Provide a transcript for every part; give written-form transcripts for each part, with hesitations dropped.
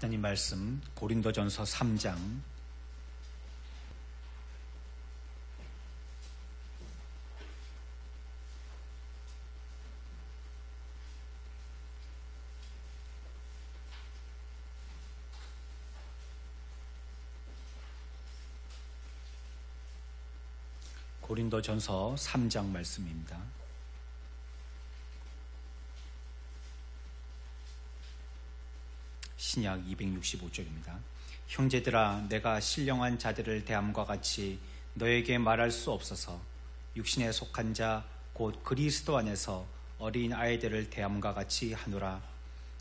하나님 말씀 고린도전서 3장 고린도전서 3장 말씀입니다. 신약 265쪽입니다. 형제들아, 내가 신령한 자들을 대함과 같이 너에게 말할 수 없어서 육신에 속한 자 곧 그리스도 안에서 어린 아이들을 대함과 같이 하노라.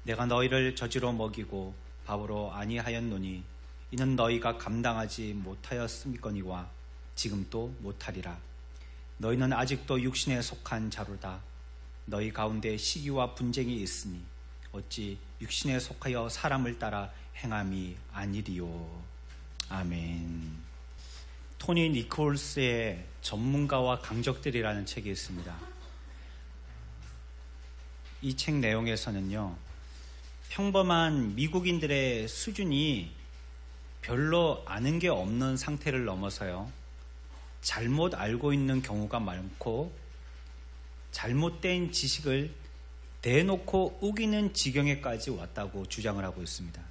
내가 너희를 저지로 먹이고 밥으로 아니하였노니 이는 너희가 감당하지 못하였음이거니와 지금도 못하리라. 너희는 아직도 육신에 속한 자로다. 너희 가운데 시기와 분쟁이 있으니 어찌 육신에 속하여 사람을 따라 행함이 아니리요. 아멘. 토니 니콜스의 전문가와 강적들이라는 책이 있습니다. 이 책 내용에서는요, 평범한 미국인들의 수준이 별로 아는 게 없는 상태를 넘어서요, 잘못 알고 있는 경우가 많고 잘못된 지식을 대놓고 우기는 지경에까지 왔다고 주장을 하고 있습니다.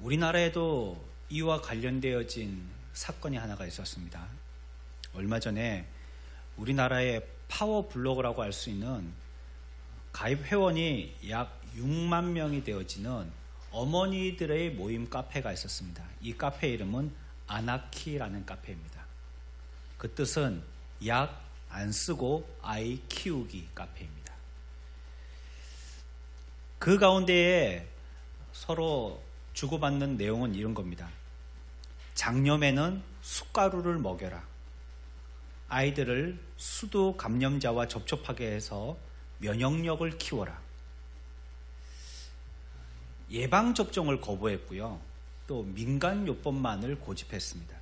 우리나라에도 이와 관련되어진 사건이 하나가 있었습니다. 얼마 전에 우리나라의 파워블로거라고 할 수 있는 가입 회원이 약 6만 명이 되어지는 어머니들의 모임 카페가 있었습니다. 이 카페 이름은 아나키라는 카페입니다. 그 뜻은 약 안 쓰고 아이 키우기 카페입니다. 그 가운데에 서로 주고받는 내용은 이런 겁니다. 장염에는 숟가루를 먹여라. 아이들을 수두 감염자와 접촉하게 해서 면역력을 키워라. 예방접종을 거부했고요. 또 민간요법만을 고집했습니다.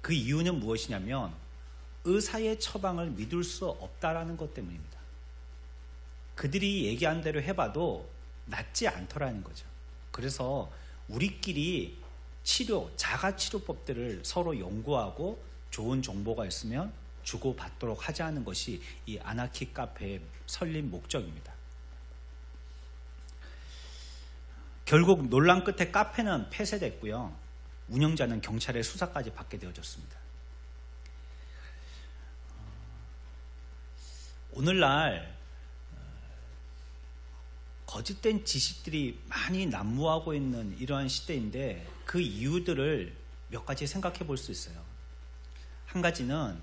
그 이유는 무엇이냐면 의사의 처방을 믿을 수 없다라는 것 때문입니다. 그들이 얘기한 대로 해봐도 낫지 않더라는 거죠. 그래서 우리끼리 자가치료법들을 서로 연구하고 좋은 정보가 있으면 주고받도록 하자는 것이 이 아나키 카페의 설립 목적입니다. 결국 논란 끝에 카페는 폐쇄됐고요. 운영자는 경찰의 수사까지 받게 되어졌습니다. 오늘날 거짓된 지식들이 많이 난무하고 있는 이러한 시대인데 그 이유들을 몇 가지 생각해 볼 수 있어요. 한 가지는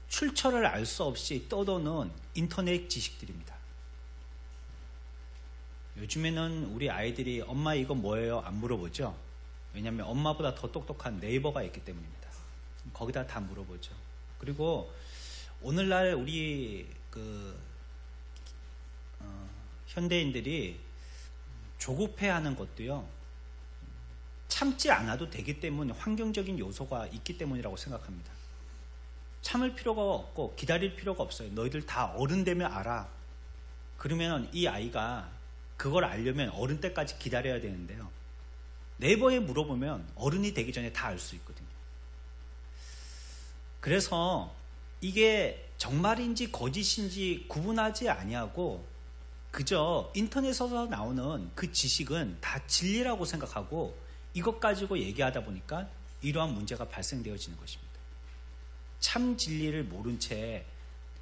출처를 알 수 없이 떠도는 인터넷 지식들입니다. 요즘에는 우리 아이들이 엄마 이거 뭐예요? 안 물어보죠. 왜냐하면 엄마보다 더 똑똑한 네이버가 있기 때문입니다. 거기다 다 물어보죠. 그리고 오늘날 우리 현대인들이 조급해하는 것도요, 참지 않아도 되기 때문에 환경적인 요소가 있기 때문이라고 생각합니다. 참을 필요가 없고 기다릴 필요가 없어요. 너희들 다 어른 되면 알아. 그러면 이 아이가 그걸 알려면 어른 때까지 기다려야 되는데요, 네이버에 물어보면 어른이 되기 전에 다 알 수 있거든요. 그래서 이게 정말인지 거짓인지 구분하지 아니하고 그저 인터넷에서 나오는 그 지식은 다 진리라고 생각하고 이것 가지고 얘기하다 보니까 이러한 문제가 발생되어지는 것입니다. 참 진리를 모른 채,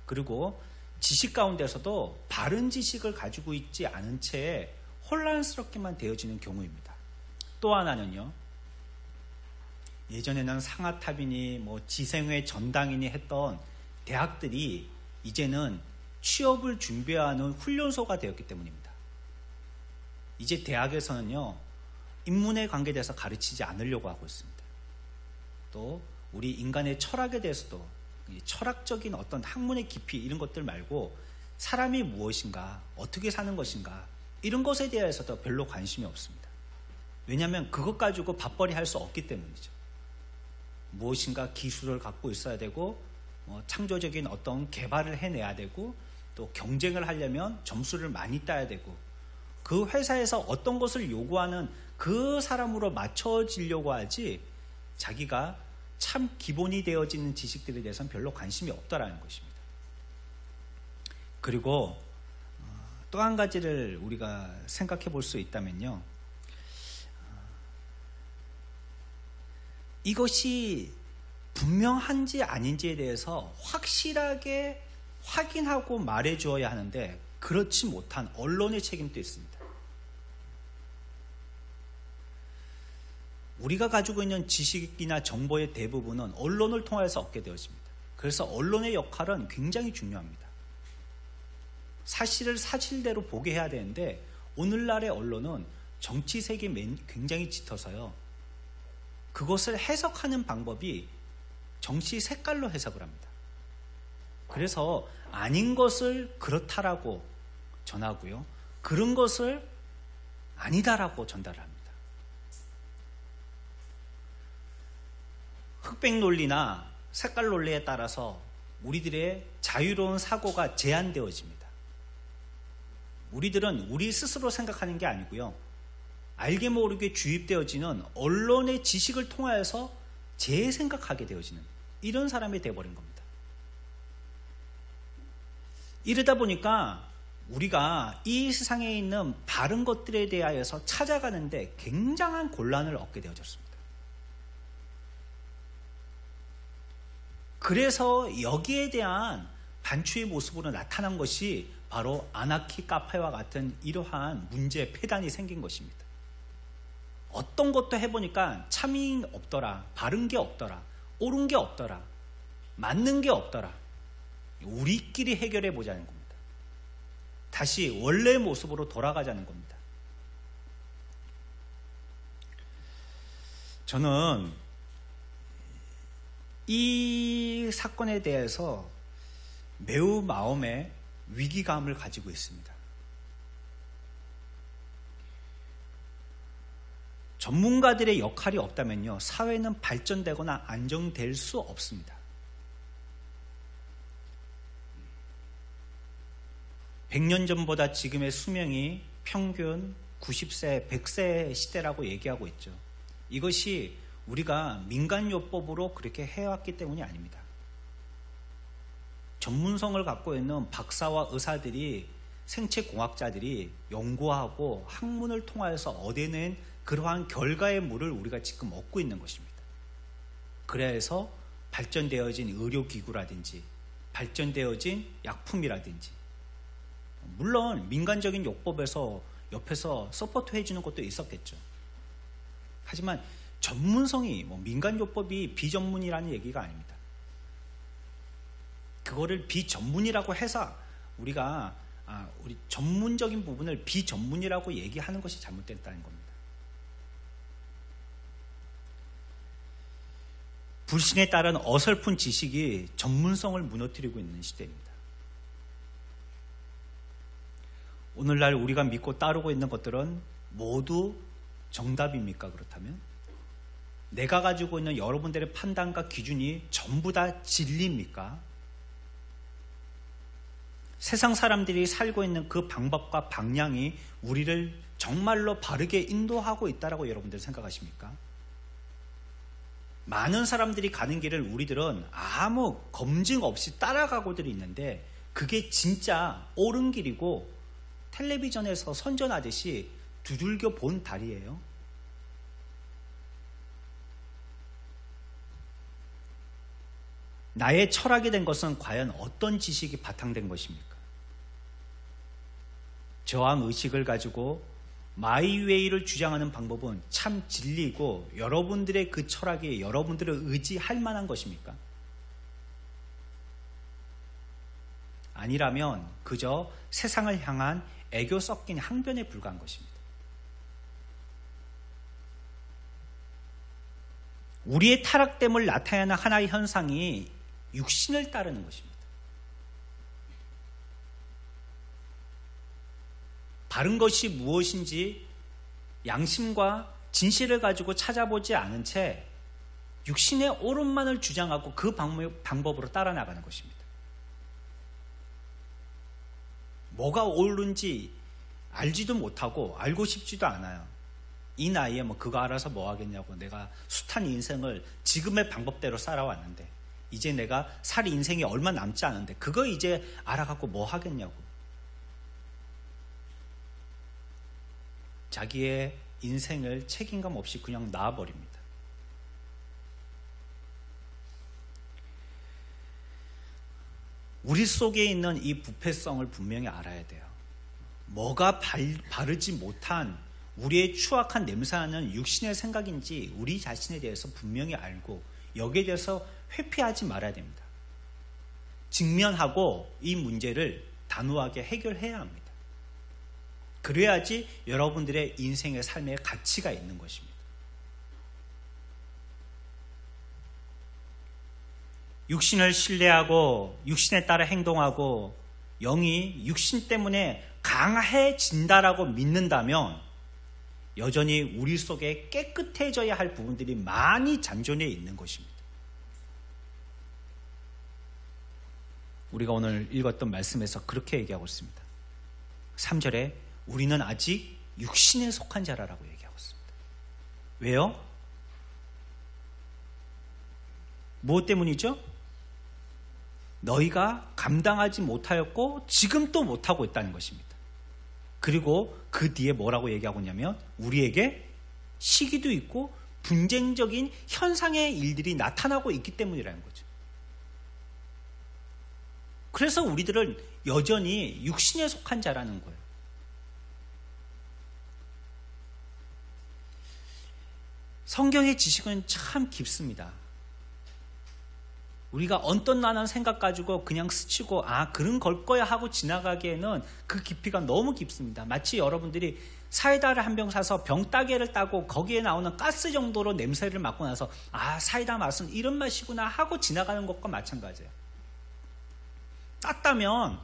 그리고 지식 가운데서도 바른 지식을 가지고 있지 않은 채 혼란스럽게만 되어지는 경우입니다. 또 하나는요, 예전에는 상아탑이니 지생회 전당이니 했던 대학들이 이제는 취업을 준비하는 훈련소가 되었기 때문입니다. 이제 대학에서는요, 인문에 관계돼서 가르치지 않으려고 하고 있습니다. 또 우리 인간의 철학에 대해서도 철학적인 어떤 학문의 깊이 이런 것들 말고 사람이 무엇인가, 어떻게 사는 것인가 이런 것에 대해서도 별로 관심이 없습니다. 왜냐하면 그것 가지고 밥벌이 할 수 없기 때문이죠. 무엇인가 기술을 갖고 있어야 되고 창조적인 어떤 개발을 해내야 되고 또 경쟁을 하려면 점수를 많이 따야 되고 그 회사에서 어떤 것을 요구하는 그 사람으로 맞춰지려고 하지 자기가 참 기본이 되어지는 지식들에 대해서는 별로 관심이 없다라는 것입니다. 그리고 또 한 가지를 우리가 생각해 볼 수 있다면요. 이것이 분명한지 아닌지에 대해서 확실하게 확인하고 말해 주어야 하는데 그렇지 못한 언론의 책임도 있습니다. 우리가 가지고 있는 지식이나 정보의 대부분은 언론을 통해서 얻게 되어집니다. 그래서 언론의 역할은 굉장히 중요합니다. 사실을 사실대로 보게 해야 되는데 오늘날의 언론은 정치색이 굉장히 짙어서요. 그것을 해석하는 방법이 정치 색깔로 해석을 합니다. 그래서 아닌 것을 그렇다라고 전하고요. 그런 것을 아니다라고 전달을 합니다. 흑백 논리나 색깔 논리에 따라서 우리들의 자유로운 사고가 제한되어집니다. 우리들은 우리 스스로 생각하는 게 아니고요. 알게 모르게 주입되어지는 언론의 지식을 통하여서 재생각하게 되어지는 이런 사람이 되어버린 겁니다. 이러다 보니까 우리가 이 세상에 있는 바른 것들에 대하여서 찾아가는데 굉장한 곤란을 얻게 되어졌습니다. 그래서 여기에 대한 반추의 모습으로 나타난 것이 바로 아나키 카페와 같은 이러한 문제 폐단이 생긴 것입니다. 어떤 것도 해보니까 참이 없더라, 바른 게 없더라, 옳은 게 없더라, 맞는 게 없더라. 우리끼리 해결해 보자는 겁니다. 다시 원래의 모습으로 돌아가자는 겁니다. 저는 이 사건에 대해서 매우 마음에 위기감을 가지고 있습니다. 전문가들의 역할이 없다면요, 사회는 발전되거나 안정될 수 없습니다. 100년 전보다 지금의 수명이 평균 90세, 100세 시대라고 얘기하고 있죠. 이것이 우리가 민간요법으로 그렇게 해왔기 때문이 아닙니다. 전문성을 갖고 있는 박사와 의사들이, 생체공학자들이 연구하고 학문을 통하여서 얻어낸 그러한 결과의 물을 우리가 지금 얻고 있는 것입니다. 그래서 발전되어진 의료기구라든지 발전되어진 약품이라든지, 물론 민간적인 요법에서 옆에서 서포트 해주는 것도 있었겠죠. 하지만 전문성이, 민간요법이 비전문이라는 얘기가 아닙니다. 그거를 비전문이라고 해서 우리가 우리 전문적인 부분을 비전문이라고 얘기하는 것이 잘못됐다는 겁니다. 불신에 따른 어설픈 지식이 전문성을 무너뜨리고 있는 시대입니다. 오늘날 우리가 믿고 따르고 있는 것들은 모두 정답입니까? 그렇다면 내가 가지고 있는 여러분들의 판단과 기준이 전부 다 진리입니까? 세상 사람들이 살고 있는 그 방법과 방향이 우리를 정말로 바르게 인도하고 있다라고 여러분들 생각하십니까? 많은 사람들이 가는 길을 우리들은 아무 검증 없이 따라가고들 있는데 그게 진짜 옳은 길이고 텔레비전에서 선전하듯이 두들겨 본 달이에요. 나의 철학이 된 것은 과연 어떤 지식이 바탕된 것입니까? 저항 의식을 가지고 마이웨이를 주장하는 방법은 참 진리고 여러분들의 그 철학이 여러분들을 의지할 만한 것입니까? 아니라면 그저 세상을 향한 애교 섞인 항변에 불과한 것입니다. 우리의 타락됨을 나타내는 하나의 현상이 육신을 따르는 것입니다. 바른 것이 무엇인지 양심과 진실을 가지고 찾아보지 않은 채 육신의 옳음만을 주장하고 그 방법으로 따라 나가는 것입니다. 뭐가 옳은지 알지도 못하고 알고 싶지도 않아요. 이 나이에 뭐 그거 알아서 뭐 하겠냐고. 내가 숱한 인생을 지금의 방법대로 살아왔는데 이제 내가 살 인생이 얼마 남지 않은데 그거 이제 알아갖고 뭐 하겠냐고. 자기의 인생을 책임감 없이 그냥 놔버립니다. 우리 속에 있는 이 부패성을 분명히 알아야 돼요. 뭐가 바르지 못한 우리의 추악한 냄새나는 육신의 생각인지 우리 자신에 대해서 분명히 알고 여기에 대해서 회피하지 말아야 됩니다. 직면하고 이 문제를 단호하게 해결해야 합니다. 그래야지 여러분들의 인생의 삶에 가치가 있는 것입니다. 육신을 신뢰하고 육신에 따라 행동하고 영이 육신 때문에 강해진다라고 믿는다면 여전히 우리 속에 깨끗해져야 할 부분들이 많이 잔존해 있는 것입니다. 우리가 오늘 읽었던 말씀에서 그렇게 얘기하고 있습니다. 3절에 우리는 아직 육신에 속한 자라라고 얘기하고 있습니다. 왜요? 무엇 때문이죠? 너희가 감당하지 못하였고 지금 또 못하고 있다는 것입니다. 그리고 그 뒤에 뭐라고 얘기하고 있냐면 우리에게 시기도 있고 분쟁적인 현상의 일들이 나타나고 있기 때문이라는 거죠. 그래서 우리들은 여전히 육신에 속한 자라는 거예요. 성경의 지식은 참 깊습니다. 우리가 언짢나는 생각 가지고 그냥 스치고 그런 걸 거야 하고 지나가기에는 그 깊이가 너무 깊습니다. 마치 여러분들이 사이다를 한 병 사서 병따개를 따고 거기에 나오는 가스 정도로 냄새를 맡고 나서 사이다 맛은 이런 맛이구나 하고 지나가는 것과 마찬가지예요. 땄다면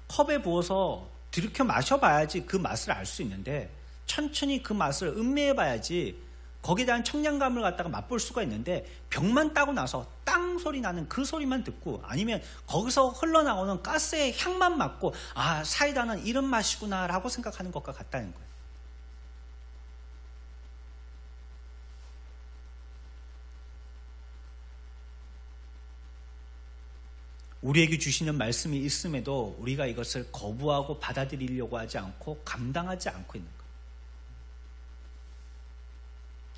컵에 부어서 들이켜 마셔봐야지 그 맛을 알 수 있는데 천천히 그 맛을 음미해봐야지 거기에 대한 청량감을 갖다가 맛볼 수가 있는데 병만 따고 나서 땅 소리 나는 그 소리만 듣고 아니면 거기서 흘러나오는 가스의 향만 맡고 사이다는 이런 맛이구나 라고 생각하는 것과 같다는 거예요. 우리에게 주시는 말씀이 있음에도 우리가 이것을 거부하고 받아들이려고 하지 않고 감당하지 않고 있는 거예요.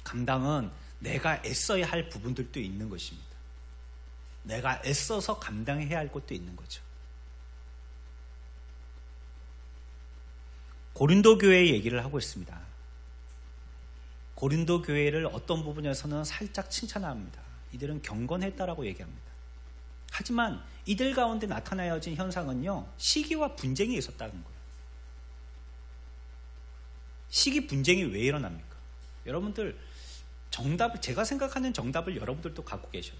감당은 내가 애써야 할 부분들도 있는 것입니다. 내가 애써서 감당해야 할 것도 있는 거죠. 고린도 교회의 얘기를 하고 있습니다. 고린도 교회를 어떤 부분에서는 살짝 칭찬합니다. 이들은 경건했다라고 얘기합니다. 하지만 이들 가운데 나타나야진 현상은요, 시기와 분쟁이 있었다는 거예요. 시기 분쟁이 왜 일어납니까? 여러분들 정답을, 제가 생각하는 정답을 여러분들도 갖고 계셔요.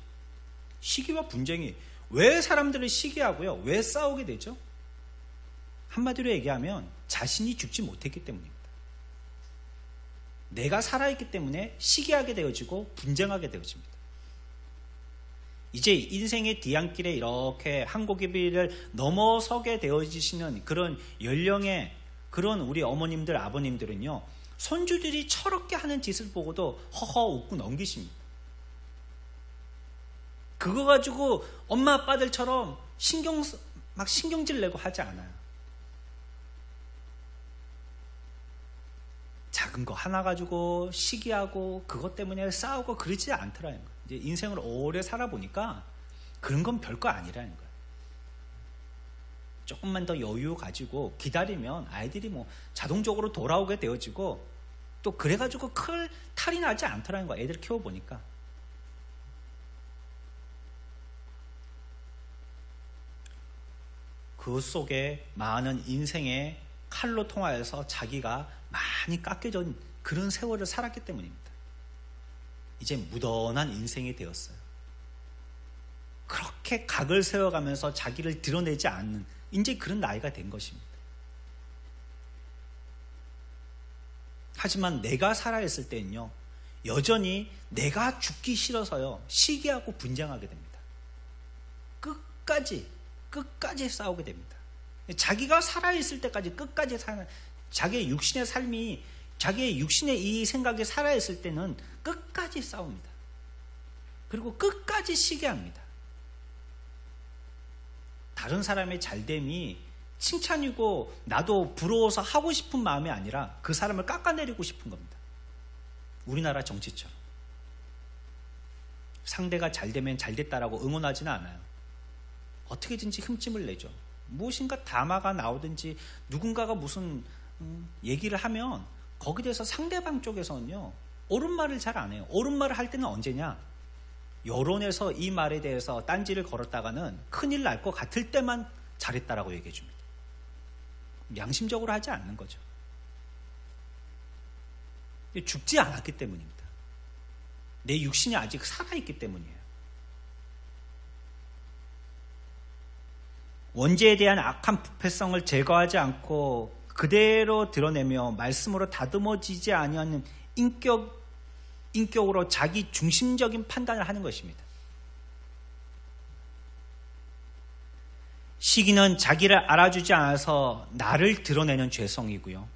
시기와 분쟁이 왜 사람들을 시기하고요, 왜 싸우게 되죠? 한마디로 얘기하면 자신이 죽지 못했기 때문입니다. 내가 살아있기 때문에 시기하게 되어지고 분쟁하게 되어집니다. 이제 인생의 뒤안길에 이렇게 한 고개비를 넘어서게 되어지시는 그런 연령의 그런 우리 어머님들, 아버님들은요, 손주들이 철없게 하는 짓을 보고도 허허 웃고 넘기십니다. 그거 가지고 엄마 아빠들처럼 신경질 내고 하지 않아요. 작은 거 하나 가지고 시기하고 그것 때문에 싸우고 그러지 않더라는 거예요. 이제 인생을 오래 살아보니까 그런 건 별거 아니라는 거예요. 조금만 더 여유 가지고 기다리면 아이들이 뭐 자동적으로 돌아오게 되어지고 또 그래가지고 큰 탈이 나지 않더라는 거예요. 애들 키워보니까. 그 속에 많은 인생의 칼로 통하여서 자기가 많이 깎여진 그런 세월을 살았기 때문입니다. 이제 무던한 인생이 되었어요. 그렇게 각을 세워가면서 자기를 드러내지 않는 이제 그런 나이가 된 것입니다. 하지만 내가 살아있을 때는요, 여전히 내가 죽기 싫어서요, 시기하고 분쟁하게 됩니다. 끝까지 싸우게 됩니다. 자기가 살아있을 때까지 끝까지 자기의 육신의 삶이, 자기의 육신의 이 생각이 살아있을 때는 끝까지 싸웁니다. 그리고 끝까지 시기합니다. 다른 사람의 잘됨이 칭찬이고 나도 부러워서 하고 싶은 마음이 아니라 그 사람을 깎아내리고 싶은 겁니다. 우리나라 정치처럼. 상대가 잘되면 잘됐다라고 응원하지는 않아요. 어떻게든지 흠집을 내죠. 무엇인가 담화가 나오든지 누군가가 무슨 얘기를 하면 거기에 대해서 상대방 쪽에서는요, 옳은 말을 잘 안 해요. 옳은 말을 할 때는 언제냐? 여론에서 이 말에 대해서 딴지를 걸었다가는 큰일 날 것 같을 때만 잘했다라고 얘기해 줍니다. 양심적으로 하지 않는 거죠. 죽지 않았기 때문입니다. 내 육신이 아직 살아있기 때문이에요. 원죄에 대한 악한 부패성을 제거하지 않고 그대로 드러내며 말씀으로 다듬어지지 아니하는 인격으로 자기 중심적인 판단을 하는 것입니다. 시기는 자기를 알아주지 않아서 나를 드러내는 죄성이고요.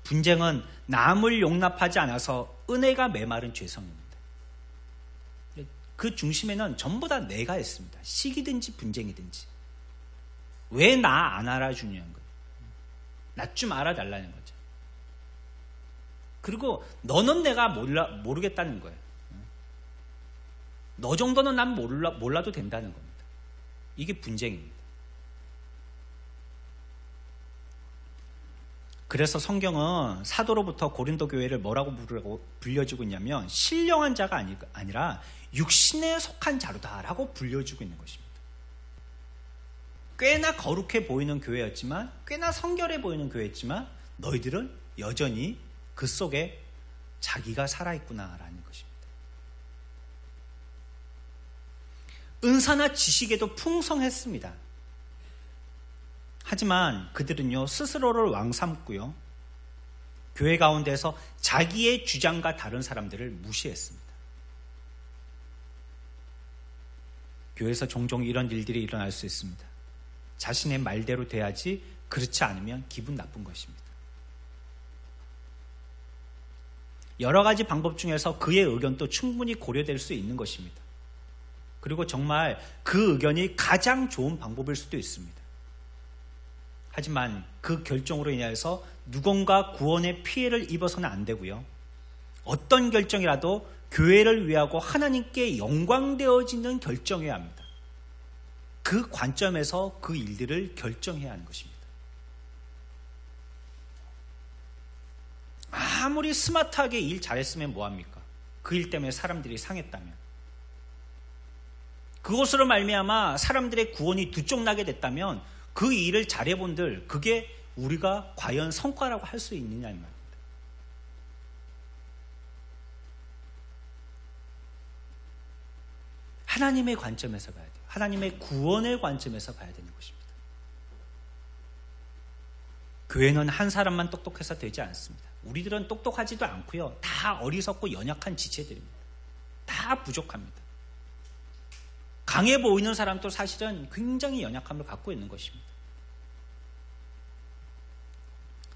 분쟁은 남을 용납하지 않아서 은혜가 메마른 죄성입니다. 그 중심에는 전부 다 내가 있습니다. 시기든지 분쟁이든지. 왜 나 안 알아주냐는 거예요. 나 좀 알아달라는 거죠. 그리고 너는 내가 모르겠다는 거예요. 너 정도는 난 몰라도 된다는 겁니다. 이게 분쟁입니다. 그래서 성경은 사도로부터 고린도 교회를 뭐라고 불려주고 있냐면 신령한 자가 아니라 육신에 속한 자로다라고 불려주고 있는 것입니다. 꽤나 거룩해 보이는 교회였지만, 꽤나 성결해 보이는 교회였지만 너희들은 여전히 그 속에 자기가 살아있구나라는 것입니다. 은사나 지식에도 풍성했습니다. 하지만 그들은요, 스스로를 왕 삼고요, 교회 가운데서 자기의 주장과 다른 사람들을 무시했습니다. 교회에서 종종 이런 일들이 일어날 수 있습니다. 자신의 말대로 돼야지, 그렇지 않으면 기분 나쁜 것입니다. 여러 가지 방법 중에서 그의 의견도 충분히 고려될 수 있는 것입니다. 그리고 정말 그 의견이 가장 좋은 방법일 수도 있습니다. 하지만 그 결정으로 인해서 누군가 구원의 피해를 입어서는 안 되고요. 어떤 결정이라도 교회를 위하고 하나님께 영광되어지는 결정해야 합니다. 그 관점에서 그 일들을 결정해야 하는 것입니다. 아무리 스마트하게 일 잘했으면 뭐합니까? 그 일 때문에 사람들이 상했다면, 그것으로 말미암아 사람들의 구원이 두쪽나게 됐다면 그 일을 잘해본들, 그게 우리가 과연 성과라고 할 수 있느냐 이 말입니다. 하나님의 관점에서 봐야 돼요. 하나님의 구원의 관점에서 봐야 되는 것입니다. 교회는 한 사람만 똑똑해서 되지 않습니다. 우리들은 똑똑하지도 않고요. 다 어리석고 연약한 지체들입니다. 다 부족합니다. 강해 보이는 사람도 사실은 굉장히 연약함을 갖고 있는 것입니다.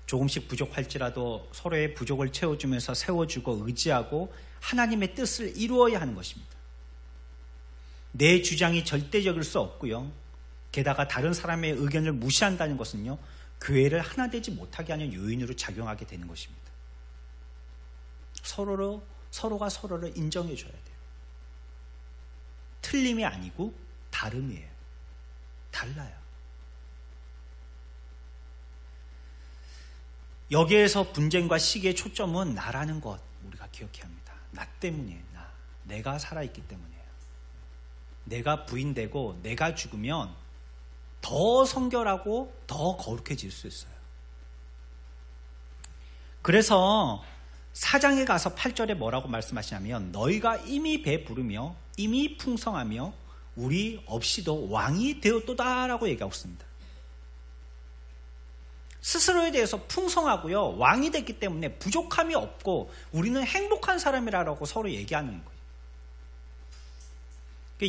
조금씩 부족할지라도 서로의 부족을 채워주면서 세워주고 의지하고 하나님의 뜻을 이루어야 하는 것입니다. 내 주장이 절대적일 수 없고요. 게다가 다른 사람의 의견을 무시한다는 것은요, 교회를 하나 되지 못하게 하는 요인으로 작용하게 되는 것입니다. 서로가 서로를 인정해 줘야 돼요. 틀림이 아니고 다름이에요. 달라요. 여기에서 분쟁과 시기의 초점은 나라는 것, 우리가 기억해야 합니다. 나 때문이에요. 내가 살아있기 때문이에요. 내가 부인되고 내가 죽으면 더 성결하고 더 거룩해질 수 있어요. 그래서 4장에 가서 8절에 뭐라고 말씀하시냐면, 너희가 이미 배부르며 이미 풍성하며 우리 없이도 왕이 되었도다라고 얘기하고 있습니다. 스스로에 대해서 풍성하고요, 왕이 됐기 때문에 부족함이 없고 우리는 행복한 사람이라고 서로 얘기하는 거예요.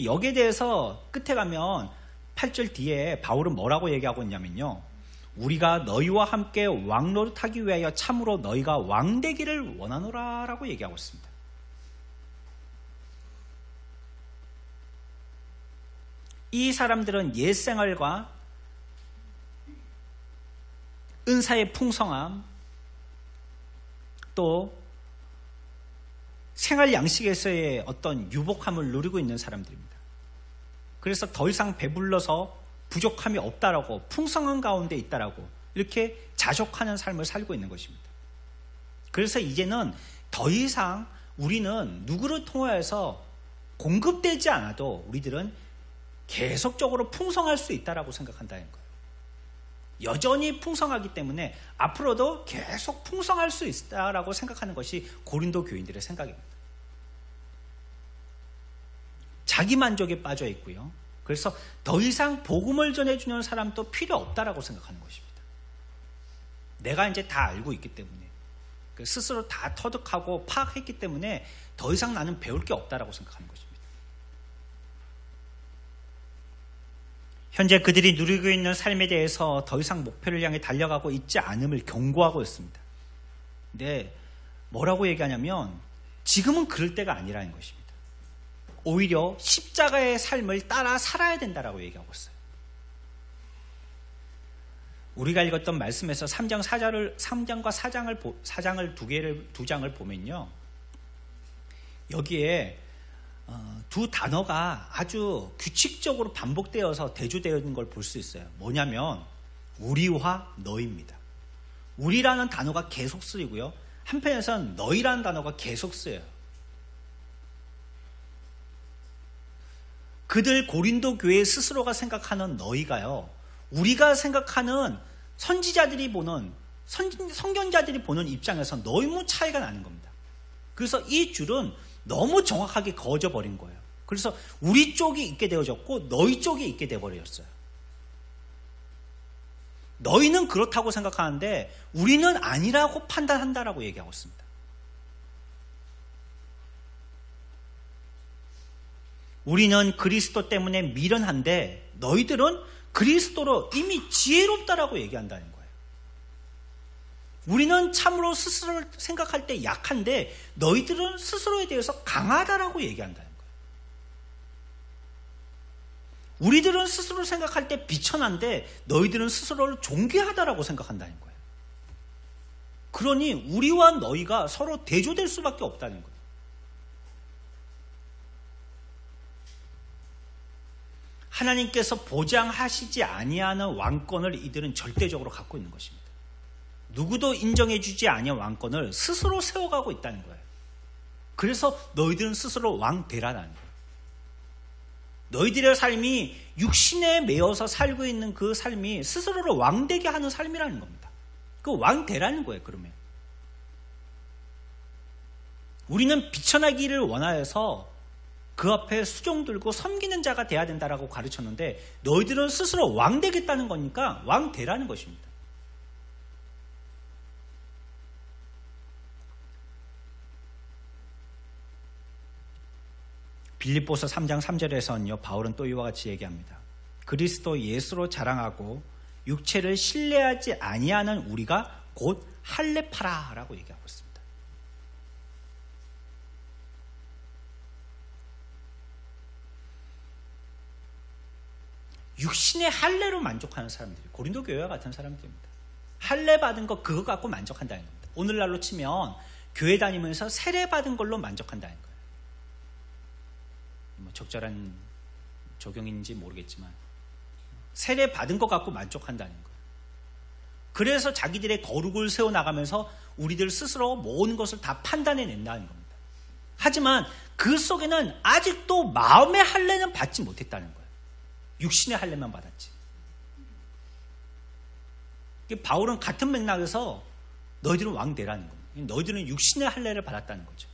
여기에 대해서 끝에 가면 8절 뒤에 바울은 뭐라고 얘기하고 있냐면요, 우리가 너희와 함께 왕노릇하기 위하여 참으로 너희가 왕되기를 원하노라 라고 얘기하고 있습니다. 이 사람들은 옛생활과 은사의 풍성함, 또 생활 양식에서의 어떤 유복함을 누리고 있는 사람들입니다. 그래서 더 이상 배불러서 부족함이 없다라고, 풍성한 가운데 있다라고 이렇게 자족하는 삶을 살고 있는 것입니다. 그래서 이제는 더 이상 우리는 누구를 통하여서 공급되지 않아도 우리들은 계속적으로 풍성할 수 있다라고 생각한다는 거예요. 여전히 풍성하기 때문에 앞으로도 계속 풍성할 수 있다라고 생각하는 것이 고린도 교인들의 생각입니다. 자기 만족에 빠져 있고요. 그래서 더 이상 복음을 전해주는 사람도 필요 없다라고 생각하는 것입니다. 내가 이제 다 알고 있기 때문에, 스스로 다 터득하고 파악했기 때문에 더 이상 나는 배울 게 없다라고 생각하는 것입니다. 현재 그들이 누리고 있는 삶에 대해서 더 이상 목표를 향해 달려가고 있지 않음을 경고하고 있습니다. 근데 뭐라고 얘기하냐면 지금은 그럴 때가 아니라는 것입니다. 오히려 십자가의 삶을 따라 살아야 된다라고 얘기하고 있어요. 우리가 읽었던 말씀에서 3장과 4장을 두 장을 보면요, 여기에 두 단어가 아주 규칙적으로 반복되어서 대조되는 걸 볼 수 있어요. 뭐냐면 우리와 너희입니다. 우리라는 단어가 계속 쓰이고요, 한편에서는 너희라는 단어가 계속 쓰여요. 그들 고린도 교회 스스로가 생각하는 너희가요, 우리가 생각하는 선지자들이 보는, 선견자들이 보는 입장에서 너무 차이가 나는 겁니다. 그래서 이 줄은 너무 정확하게 그어져버린 거예요. 그래서 우리 쪽이 있게 되어졌고 너희 쪽이 있게 되어버렸어요. 너희는 그렇다고 생각하는데 우리는 아니라고 판단한다라고 얘기하고 있습니다. 우리는 그리스도 때문에 미련한데 너희들은 그리스도로 이미 지혜롭다라고 얘기한다는 거예요. 우리는 참으로 스스로를 생각할 때 약한데 너희들은 스스로에 대해서 강하다라고 얘기한다는 거예요. 우리들은 스스로를 생각할 때 비천한데 너희들은 스스로를 존귀하다라고 생각한다는 거예요. 그러니 우리와 너희가 서로 대조될 수밖에 없다는 거예요. 하나님께서 보장하시지 아니하는 왕권을 이들은 절대적으로 갖고 있는 것입니다. 누구도 인정해주지 아니한 왕권을 스스로 세워가고 있다는 거예요. 그래서 너희들은 스스로 왕 되라는 거예요. 너희들의 삶이 육신에 매여서 살고 있는 그 삶이 스스로를 왕되게 하는 삶이라는 겁니다. 그 왕 되라는 거예요. 그러면 우리는 비천하기를 원하여서 그 앞에 수종 들고 섬기는 자가 돼야 된다라고 가르쳤는데 너희들은 스스로 왕 되겠다는 거니까 왕 되라는 것입니다. 빌립보서 3장 3절에서는요, 바울은 또 이와 같이 얘기합니다. 그리스도 예수로 자랑하고 육체를 신뢰하지 아니하는 우리가 곧 할례파라라고 얘기하고 있습니다. 육신의 할례로 만족하는 사람들이 고린도 교회와 같은 사람들입니다. 할례 받은 거 그거 갖고 만족한다는 겁니다. 오늘날로 치면 교회 다니면서 세례 받은 걸로 만족한다는 거예요. 뭐 적절한 적용인지 모르겠지만 세례 받은 것 갖고 만족한다는 거예요. 그래서 자기들의 거룩을 세워나가면서 우리들 스스로 모든 것을 다 판단해낸다는 겁니다. 하지만 그 속에는 아직도 마음의 할례는 받지 못했다는 거예요. 육신의 할례만 받았지. 바울은 같은 맥락에서 너희들은 왕 되라는 겁니다. 너희들은 육신의 할례를 받았다는 거죠.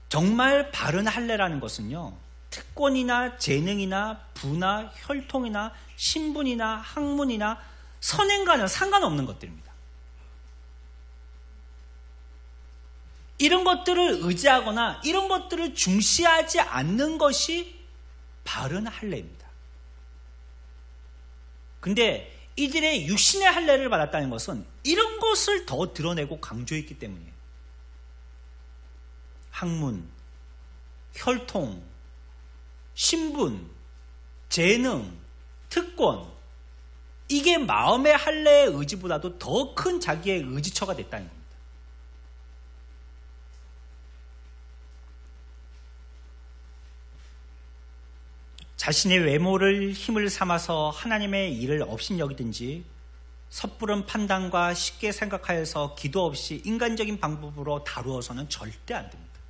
정말 바른 할례라는 것은요, 특권이나 재능이나 부나 혈통이나 신분이나 학문이나 선행과는 상관없는 것들입니다. 이런 것들을 의지하거나 이런 것들을 중시하지 않는 것이 바른 할례입니다. 근데 이들의 육신의 할례를 받았다는 것은 이런 것을 더 드러내고 강조했기 때문이에요. 학문, 혈통, 신분, 재능, 특권, 이게 마음의 할례의 의지보다도 더 큰 자기의 의지처가 됐다는 겁니다. 자신의 외모를 힘을 삼아서 하나님의 일을 업신여기든지 섣부른 판단과 쉽게 생각하여서 기도 없이 인간적인 방법으로 다루어서는 절대 안 됩니다.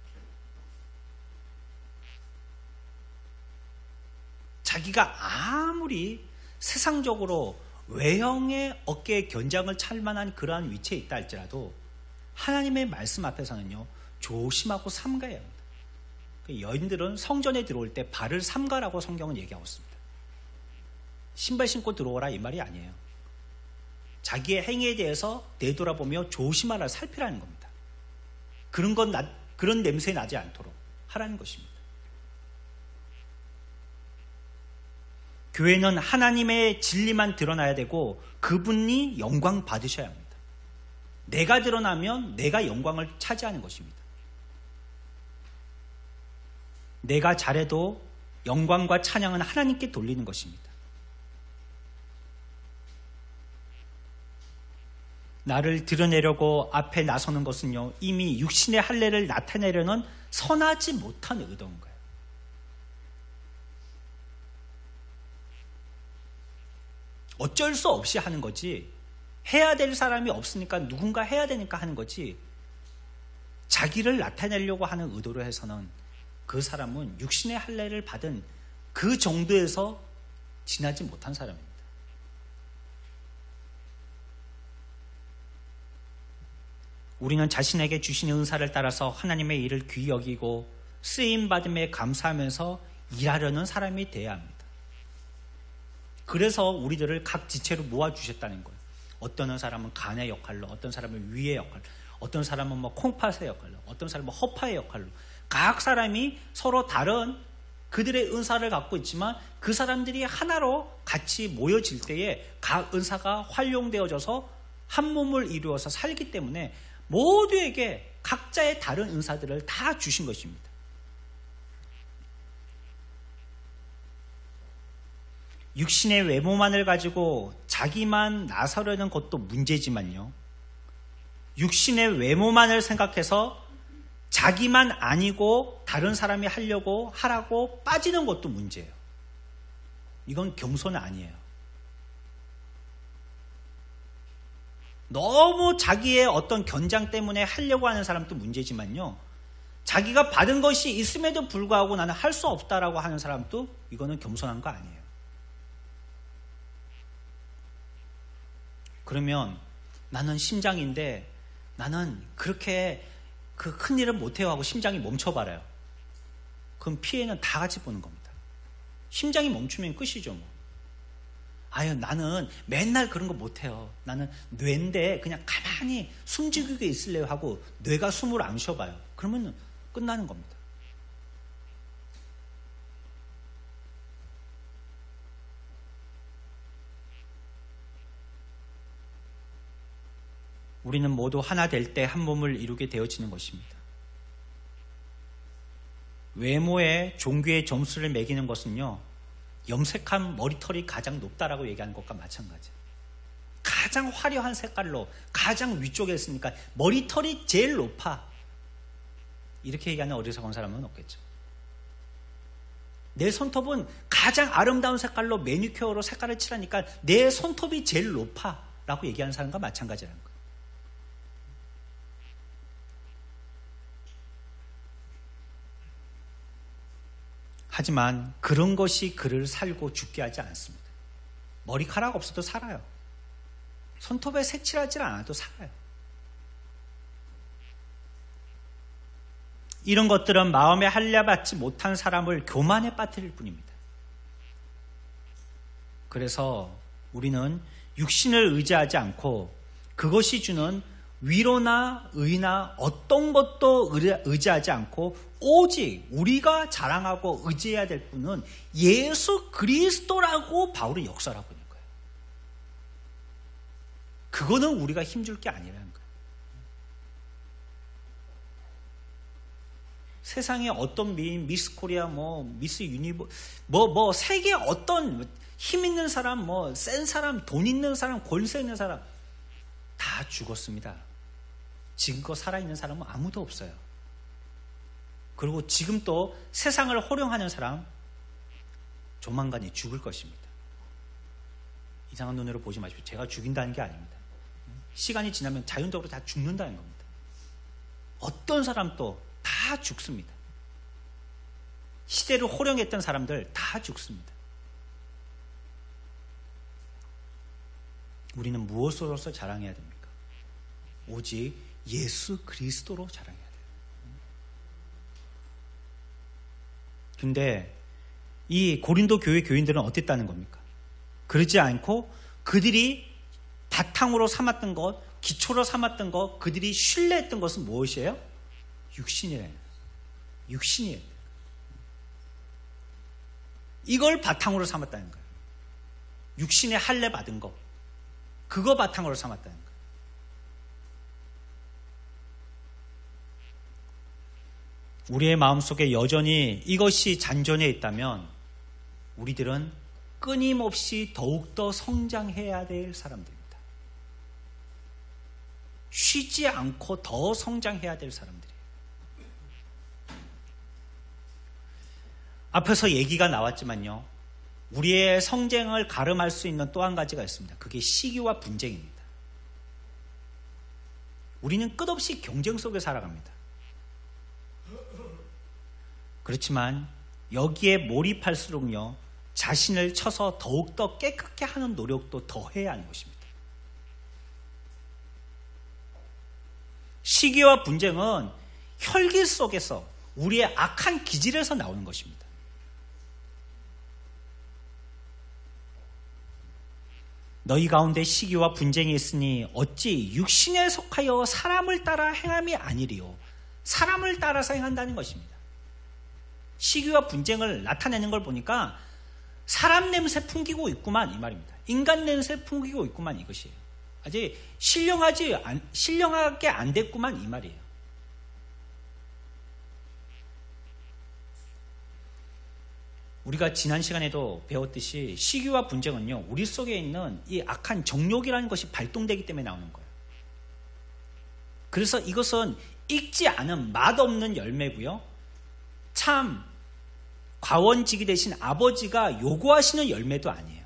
자기가 아무리 세상적으로 외형의 어깨에 견장을 찰 만한 그러한 위치에 있다 할지라도 하나님의 말씀 앞에서는요, 조심하고 삼가해야 합니다. 여인들은 성전에 들어올 때 발을 삼가라고 성경은 얘기하고 있습니다. 신발 신고 들어오라 이 말이 아니에요. 자기의 행위에 대해서 되돌아보며 조심하라, 살피라는 겁니다. 그런 냄새 나지 않도록 하라는 것입니다. 교회는 하나님의 진리만 드러나야 되고 그분이 영광 받으셔야 합니다. 내가 드러나면 내가 영광을 차지하는 것입니다. 내가 잘해도 영광과 찬양은 하나님께 돌리는 것입니다. 나를 드러내려고 앞에 나서는 것은요, 이미 육신의 할례를 나타내려는 선하지 못한 의도인 거예요. 어쩔 수 없이 하는 거지, 해야 될 사람이 없으니까 누군가 해야 되니까 하는 거지, 자기를 나타내려고 하는 의도로 해서는 그 사람은 육신의 할례를 받은 그 정도에서 지나지 못한 사람입니다. 우리는 자신에게 주신 은사를 따라서 하나님의 일을 귀히 여기고 쓰임받음에 감사하면서 일하려는 사람이 되어야 합니다. 그래서 우리들을 각 지체로 모아주셨다는 거예요. 어떤 사람은 간의 역할로, 어떤 사람은 위의 역할로, 어떤 사람은 콩팥의 역할로, 어떤 사람은 허파의 역할로, 각 사람이 서로 다른 그들의 은사를 갖고 있지만 그 사람들이 하나로 같이 모여질 때에 각 은사가 활용되어져서 한 몸을 이루어서 살기 때문에 모두에게 각자의 다른 은사들을 다 주신 것입니다. 육신의 외모만을 가지고 자기만 나서려는 것도 문제지만요, 육신의 외모만을 생각해서 자기만 아니고 다른 사람이 하라고 빠지는 것도 문제예요. 이건 겸손 아니에요. 너무 자기의 어떤 견장 때문에 하려고 하는 사람도 문제지만요, 자기가 받은 것이 있음에도 불구하고 나는 할 수 없다라고 하는 사람도 이거는 겸손한 거 아니에요. 그러면 나는 심장인데 나는 그렇게 그 큰 일을 못해요 하고 심장이 멈춰버려요. 그럼 피해는 다 같이 보는 겁니다. 심장이 멈추면 끝이죠. 아유, 나는 맨날 그런 거 못해요. 나는 뇌인데 그냥 가만히 숨죽이고 있을래요 하고 뇌가 숨을 안 쉬어봐요. 그러면 끝나는 겁니다. 우리는 모두 하나 될 때 한 몸을 이루게 되어지는 것입니다. 외모에 종교의 점수를 매기는 것은요, 염색한 머리털이 가장 높다라고 얘기하는 것과 마찬가지예요. 가장 화려한 색깔로 가장 위쪽에 있으니까 머리털이 제일 높아, 이렇게 얘기하는 어리석은 사람은 없겠죠. 내 손톱은 가장 아름다운 색깔로 매니큐어로 색깔을 칠하니까 내 손톱이 제일 높아 라고 얘기하는 사람과 마찬가지라는 거예요. 하지만 그런 것이 그를 살고 죽게 하지 않습니다. 머리카락 없어도 살아요. 손톱에 색칠하지 않아도 살아요. 이런 것들은 마음에 할례받지 못한 사람을 교만에 빠뜨릴 뿐입니다. 그래서 우리는 육신을 의지하지 않고 그것이 주는 위로나 의나 어떤 것도 의지하지 않고 오직 우리가 자랑하고 의지해야 될 분은 예수 그리스도라고 바울이 역설하고 있는 거예요. 그거는 우리가 힘줄 게 아니라는 거예요. 세상에 어떤 미스 코리아, 미스 유니버, 세계 어떤 힘 있는 사람, 센 사람, 돈 있는 사람, 권세 있는 사람 다 죽었습니다. 지금껏 살아있는 사람은 아무도 없어요. 그리고 지금 또 세상을 호령하는 사람 조만간에 죽을 것입니다. 이상한 눈으로 보지 마십시오. 제가 죽인다는 게 아닙니다. 시간이 지나면 자연적으로 다 죽는다는 겁니다. 어떤 사람도 다 죽습니다. 시대를 호령했던 사람들 다 죽습니다. 우리는 무엇으로서 자랑해야 됩니까? 오직 예수 그리스도로 자랑해야 돼요. 근데 이 고린도 교회 교인들은 어땠다는 겁니까? 그러지 않고 그들이 바탕으로 삼았던 것, 기초로 삼았던 것, 그들이 신뢰했던 것은 무엇이에요? 육신이래요. 육신이에요. 이걸 바탕으로 삼았다는 거예요. 육신의 할례 받은 것, 그거 바탕으로 삼았다는 거예요. 우리의 마음속에 여전히 이것이 잔존해 있다면 우리들은 끊임없이 더욱더 성장해야 될 사람들입니다. 쉬지 않고 더 성장해야 될 사람들이에요. 앞에서 얘기가 나왔지만요, 우리의 성장을 가름할 수 있는 또 한 가지가 있습니다. 그게 시기와 분쟁입니다. 우리는 끝없이 경쟁 속에 살아갑니다. 그렇지만 여기에 몰입할수록요, 자신을 쳐서 더욱더 깨끗게 하는 노력도 더 해야 하는 것입니다. 시기와 분쟁은 혈기 속에서 우리의 악한 기질에서 나오는 것입니다. 너희 가운데 시기와 분쟁이 있으니 어찌 육신에 속하여 사람을 따라 행함이 아니리요 사람을 따라서 행한다는 것입니다. 시기와 분쟁을 나타내는 걸 보니까 사람 냄새 풍기고 있구만 이 말입니다. 인간 냄새 풍기고 있구만 이것이에요. 아직 신령하게 안 됐구만 이 말이에요. 우리가 지난 시간에도 배웠듯이 시기와 분쟁은요, 우리 속에 있는 이 악한 정욕이라는 것이 발동되기 때문에 나오는 거예요. 그래서 이것은 익지 않은 맛없는 열매고요, 참 과원직이 되신 아버지가 요구하시는 열매도 아니에요.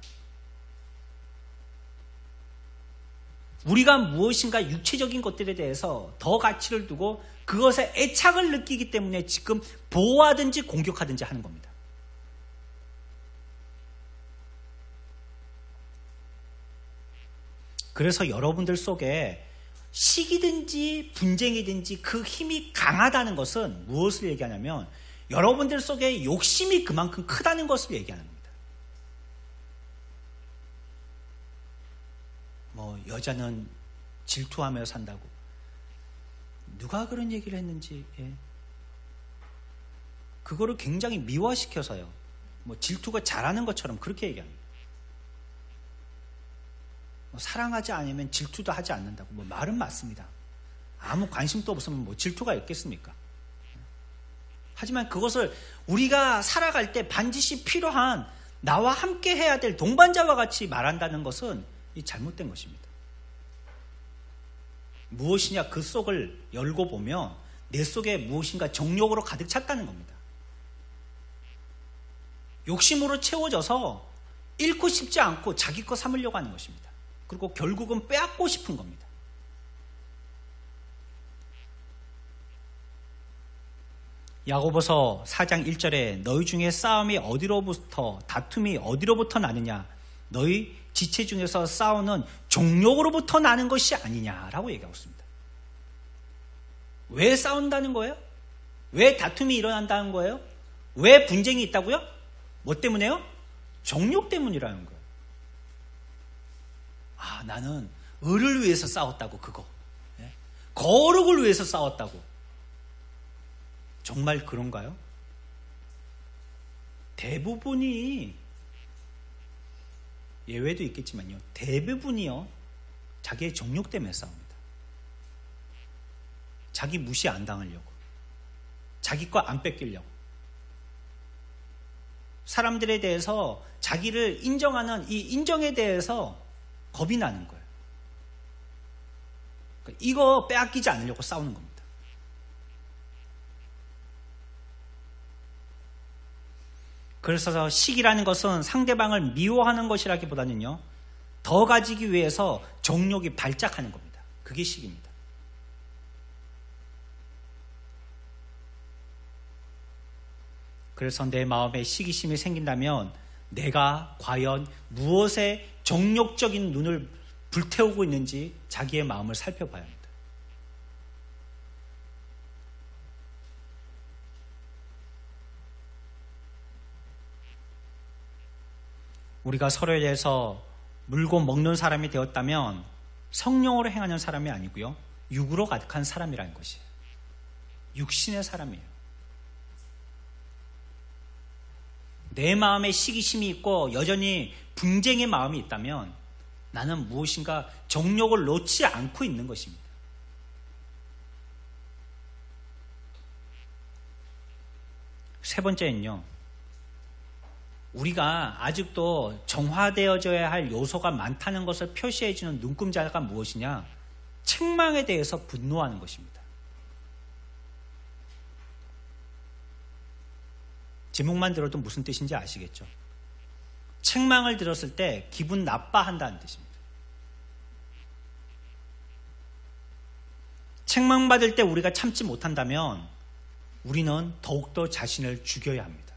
우리가 무엇인가 육체적인 것들에 대해서 더 가치를 두고 그것에 애착을 느끼기 때문에 지금 보호하든지 공격하든지 하는 겁니다. 그래서 여러분들 속에 시기든지 분쟁이든지 그 힘이 강하다는 것은 무엇을 얘기하냐면 여러분들 속에 욕심이 그만큼 크다는 것을 얘기하는 겁니다. 여자는 질투하며 산다고 누가 그런 얘기를 했는지, 그거를 굉장히 미화시켜서요, 질투가 잘하는 것처럼 그렇게 얘기합니다. 사랑하지 않으면 질투도 하지 않는다고. 말은 맞습니다. 아무 관심도 없으면 질투가 있겠습니까? 하지만 그것을 우리가 살아갈 때 반드시 필요한 나와 함께 해야 될 동반자와 같이 말한다는 것은 잘못된 것입니다. 무엇이냐, 그 속을 열고 보면 내 속에 무엇인가 정욕으로 가득 찼다는 겁니다. 욕심으로 채워져서 잃고 싶지 않고 자기 거 삼으려고 하는 것입니다. 그리고 결국은 빼앗고 싶은 겁니다. 야고보서 4장 1절에 너희 중에 싸움이 어디로부터, 다툼이 어디로부터 나느냐, 너희 지체 중에서 싸우는 정욕으로부터 나는 것이 아니냐라고 얘기하고 있습니다. 왜 싸운다는 거예요? 왜 다툼이 일어난다는 거예요? 왜 분쟁이 있다고요? 뭐 때문에요? 정욕 때문이라는 거예요. 나는 을을 위해서 싸웠다고, 그거. 거룩을 위해서 싸웠다고. 정말 그런가요? 대부분이, 예외도 있겠지만요, 대부분이요, 자기의 정욕 때문에 싸웁니다. 자기 무시 안 당하려고, 자기 거 안 뺏기려고, 사람들에 대해서 자기를 인정하는 이 인정에 대해서 겁이 나는 거예요. 이거 빼앗기지 않으려고 싸우는 겁니다. 그래서 식이라는 것은 상대방을 미워하는 것이라기보다는요, 더 가지기 위해서 정욕이 발작하는 겁니다. 그게 식입니다. 그래서 내 마음에 시기심이 생긴다면 내가 과연 무엇에 정욕적인 눈을 불태우고 있는지 자기의 마음을 살펴봐야 합니다. 우리가 서로에 대해서 물고 먹는 사람이 되었다면 성령으로 행하는 사람이 아니고요, 육으로 가득한 사람이라는 것이에요. 육신의 사람이에요. 내 마음에 시기심이 있고 여전히 분쟁의 마음이 있다면 나는 무엇인가 정욕을 놓지 않고 있는 것입니다. 세 번째는요, 우리가 아직도 정화되어져야 할 요소가 많다는 것을 표시해주는 눈금자가 무엇이냐? 책망에 대해서 분노하는 것입니다. 제목만 들어도 무슨 뜻인지 아시겠죠? 책망을 들었을 때 기분 나빠한다는 뜻입니다. 책망받을 때 우리가 참지 못한다면 우리는 더욱더 자신을 죽여야 합니다.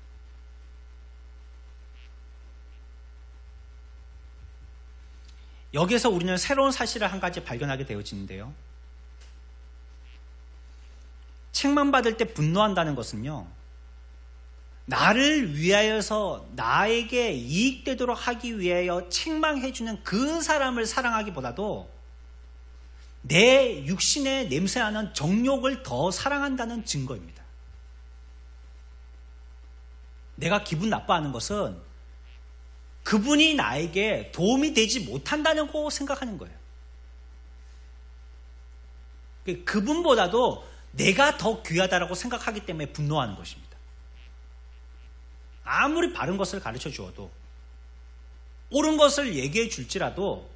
여기에서 우리는 새로운 사실을 한 가지 발견하게 되어지는데요, 책망받을 때 분노한다는 것은요, 나를 위하여서 나에게 이익되도록 하기 위하여 책망해주는 그 사람을 사랑하기보다도 내 육신에 냄새나는 정욕을 더 사랑한다는 증거입니다. 내가 기분 나빠하는 것은 그분이 나에게 도움이 되지 못한다고 생각하는 거예요. 그분보다도 내가 더 귀하다고 생각하기 때문에 분노하는 것입니다. 아무리 바른 것을 가르쳐 주어도, 옳은 것을 얘기해 줄지라도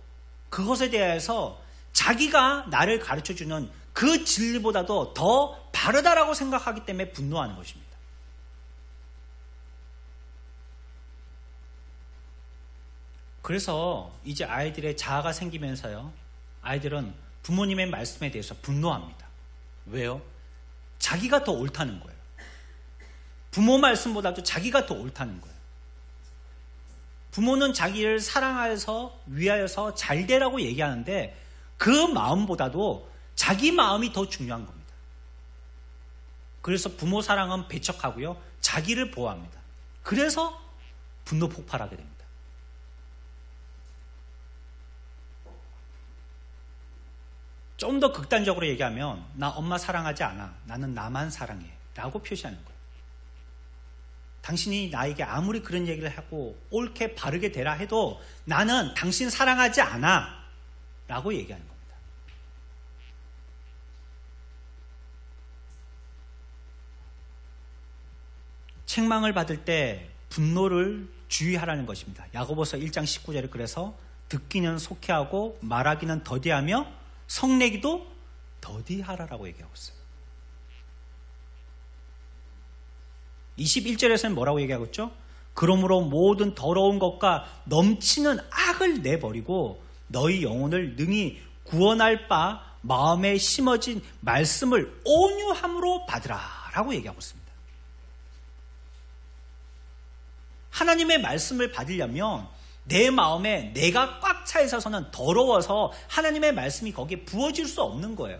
그것에 대해서 자기가 나를 가르쳐 주는 그 진리보다도 더 바르다라고 생각하기 때문에 분노하는 것입니다. 그래서 이제 아이들의 자아가 생기면서요, 아이들은 부모님의 말씀에 대해서 분노합니다. 왜요? 자기가 더 옳다는 거예요. 부모 말씀보다도 자기가 더 옳다는 거예요. 부모는 자기를 사랑하여서 위하여서 잘 되라고 얘기하는데 그 마음보다도 자기 마음이 더 중요한 겁니다. 그래서 부모 사랑은 배척하고요, 자기를 보호합니다. 그래서 분노 폭발하게 됩니다. 좀 더 극단적으로 얘기하면 나 엄마 사랑하지 않아, 나는 나만 사랑해 라고 표시하는 거예요. 당신이 나에게 아무리 그런 얘기를 하고 옳게 바르게 되라 해도 나는 당신 사랑하지 않아 라고 얘기하는 겁니다. 책망을 받을 때 분노를 주의하라는 것입니다. 야고보서 1장 19절에 그래서 듣기는 속히하고 말하기는 더디하며 성내기도 더디하라라고 얘기하고 있어요. 21절에서는 뭐라고 얘기하고 있죠? 그러므로 모든 더러운 것과 넘치는 악을 내버리고 너희 영혼을 능히 구원할 바 마음에 심어진 말씀을 온유함으로 받으라 라고 얘기하고 있습니다. 하나님의 말씀을 받으려면 내 마음에 내가 꽉 차 있어서는 더러워서 하나님의 말씀이 거기에 부어질 수 없는 거예요.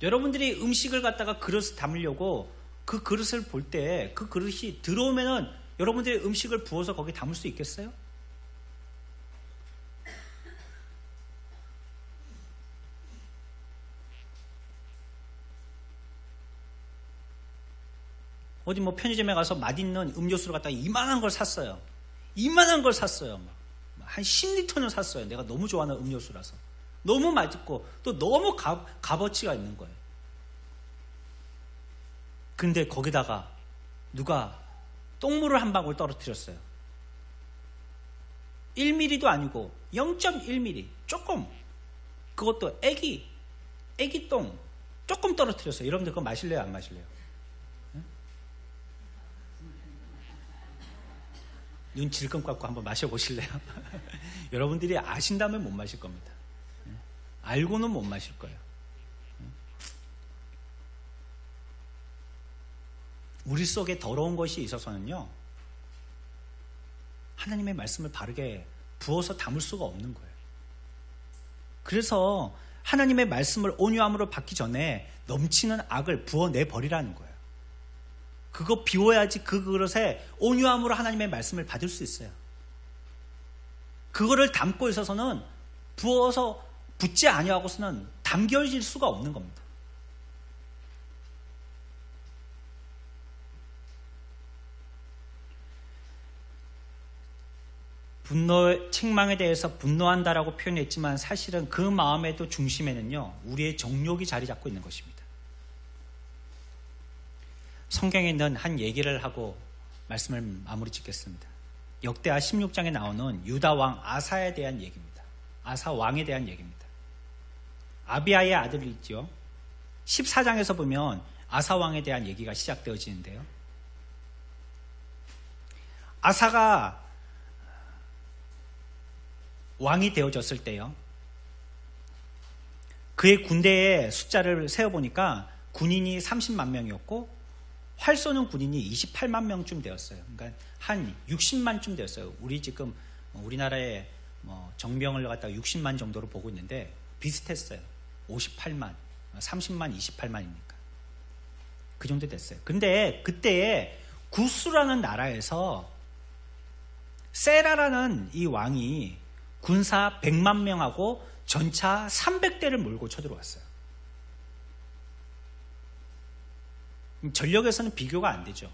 여러분들이 음식을 갖다가 그릇에 담으려고 그 그릇을 볼 때 그 그릇이 들어오면은 여러분들이 음식을 부어서 거기에 담을 수 있겠어요? 어디 뭐 편의점에 가서 맛있는 음료수를 갖다가 이만한 걸 샀어요. 이만한 걸 샀어요. 막 한 10리터는 샀어요. 내가 너무 좋아하는 음료수라서. 너무 맛있고 또 너무 값어치가 있는 거예요. 근데 거기다가 누가 똥물을 한 방울 떨어뜨렸어요. 1mm도 아니고 0.1mm 조금, 그것도 애기 똥 조금 떨어뜨렸어요. 여러분들 그거 마실래요? 안 마실래요? 응? 눈 질끈 감고 한번 마셔보실래요? 여러분들이 아신다면 못 마실 겁니다. 알고는 못 마실 거예요. 우리 속에 더러운 것이 있어서는요, 하나님의 말씀을 바르게 부어서 담을 수가 없는 거예요. 그래서 하나님의 말씀을 온유함으로 받기 전에 넘치는 악을 부어내 버리라는 거예요. 그거 비워야지 그 그릇에 온유함으로 하나님의 말씀을 받을 수 있어요. 그거를 담고 있어서는 부어서 붓지 아니하고서는 담겨질 수가 없는 겁니다. 책망에 대해서 분노한다라고 표현했지만 사실은 그 마음에도 중심에는요, 우리의 정욕이 자리 잡고 있는 것입니다. 성경에 있는 한 얘기를 하고 말씀을 마무리 짓겠습니다. 역대하 16장에 나오는 유다 왕 아사에 대한 얘기입니다. 아사 왕에 대한 얘기입니다. 아비아의 아들이죠. 14장에서 보면 아사 왕에 대한 얘기가 시작되어지는데요. 아사가 왕이 되어졌을 때요, 그의 군대의 숫자를 세어보니까 군인이 30만 명이었고 활 쏘는 군인이 28만 명쯤 되었어요. 그러니까 한 60만쯤 되었어요. 우리 지금 우리나라의 정병을 갖다가 60만 정도로 보고 있는데 비슷했어요. 58만, 30만, 28만이니까 그 정도 됐어요. 근데 그때에 구스라는 나라에서 세라라는 이 왕이 군사 100만 명하고 전차 300대를 몰고 쳐들어왔어요. 전력에서는 비교가 안 되죠.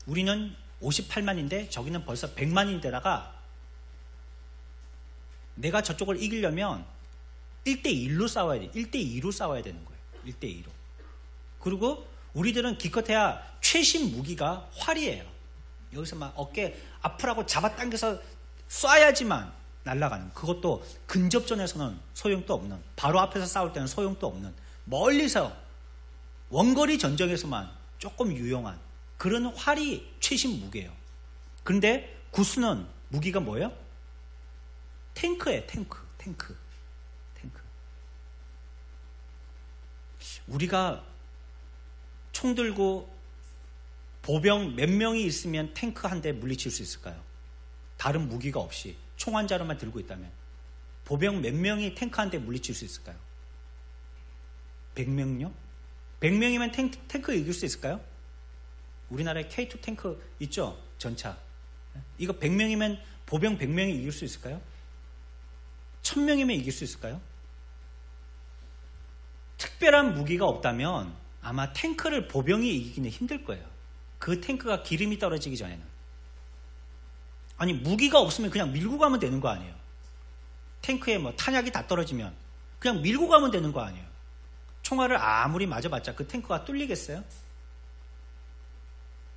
우리는 58만인데 저기는 벌써 100만인데다가 내가 저쪽을 이기려면 1대1로 싸워야 돼. 1대2로 싸워야 되는 거예요. 1대2로. 그리고 우리들은 기껏해야 최신 무기가 활이에요. 여기서 막 어깨 앞으라고 잡아당겨서 쏴야지만 날아가는, 그것도 근접전에서는 소용도 없는, 바로 앞에서 싸울 때는 소용도 없는, 멀리서 원거리 전쟁에서만 조금 유용한 그런 활이 최신 무기예요. 그런데 구스는 무기가 뭐예요? 탱크예요. 탱크. 우리가 총 들고 보병 몇 명이 있으면 탱크 한 대 물리칠 수 있을까요? 다른 무기가 없이 총 한 자루만 들고 있다면 보병 몇 명이 탱크 한 대 물리칠 수 있을까요? 100명요? 100명이면 탱크 이길 수 있을까요? 우리나라에 K2 탱크 있죠? 전차. 이거 100명이면 보병 100명이 이길 수 있을까요? 1000명이면 이길 수 있을까요? 특별한 무기가 없다면 아마 탱크를 보병이 이기기는 힘들 거예요. 그 탱크가 기름이 떨어지기 전에는. 아니, 무기가 없으면 그냥 밀고 가면 되는 거 아니에요. 탱크에 탄약이 다 떨어지면 그냥 밀고 가면 되는 거 아니에요. 총알을 아무리 맞아봤자 그 탱크가 뚫리겠어요?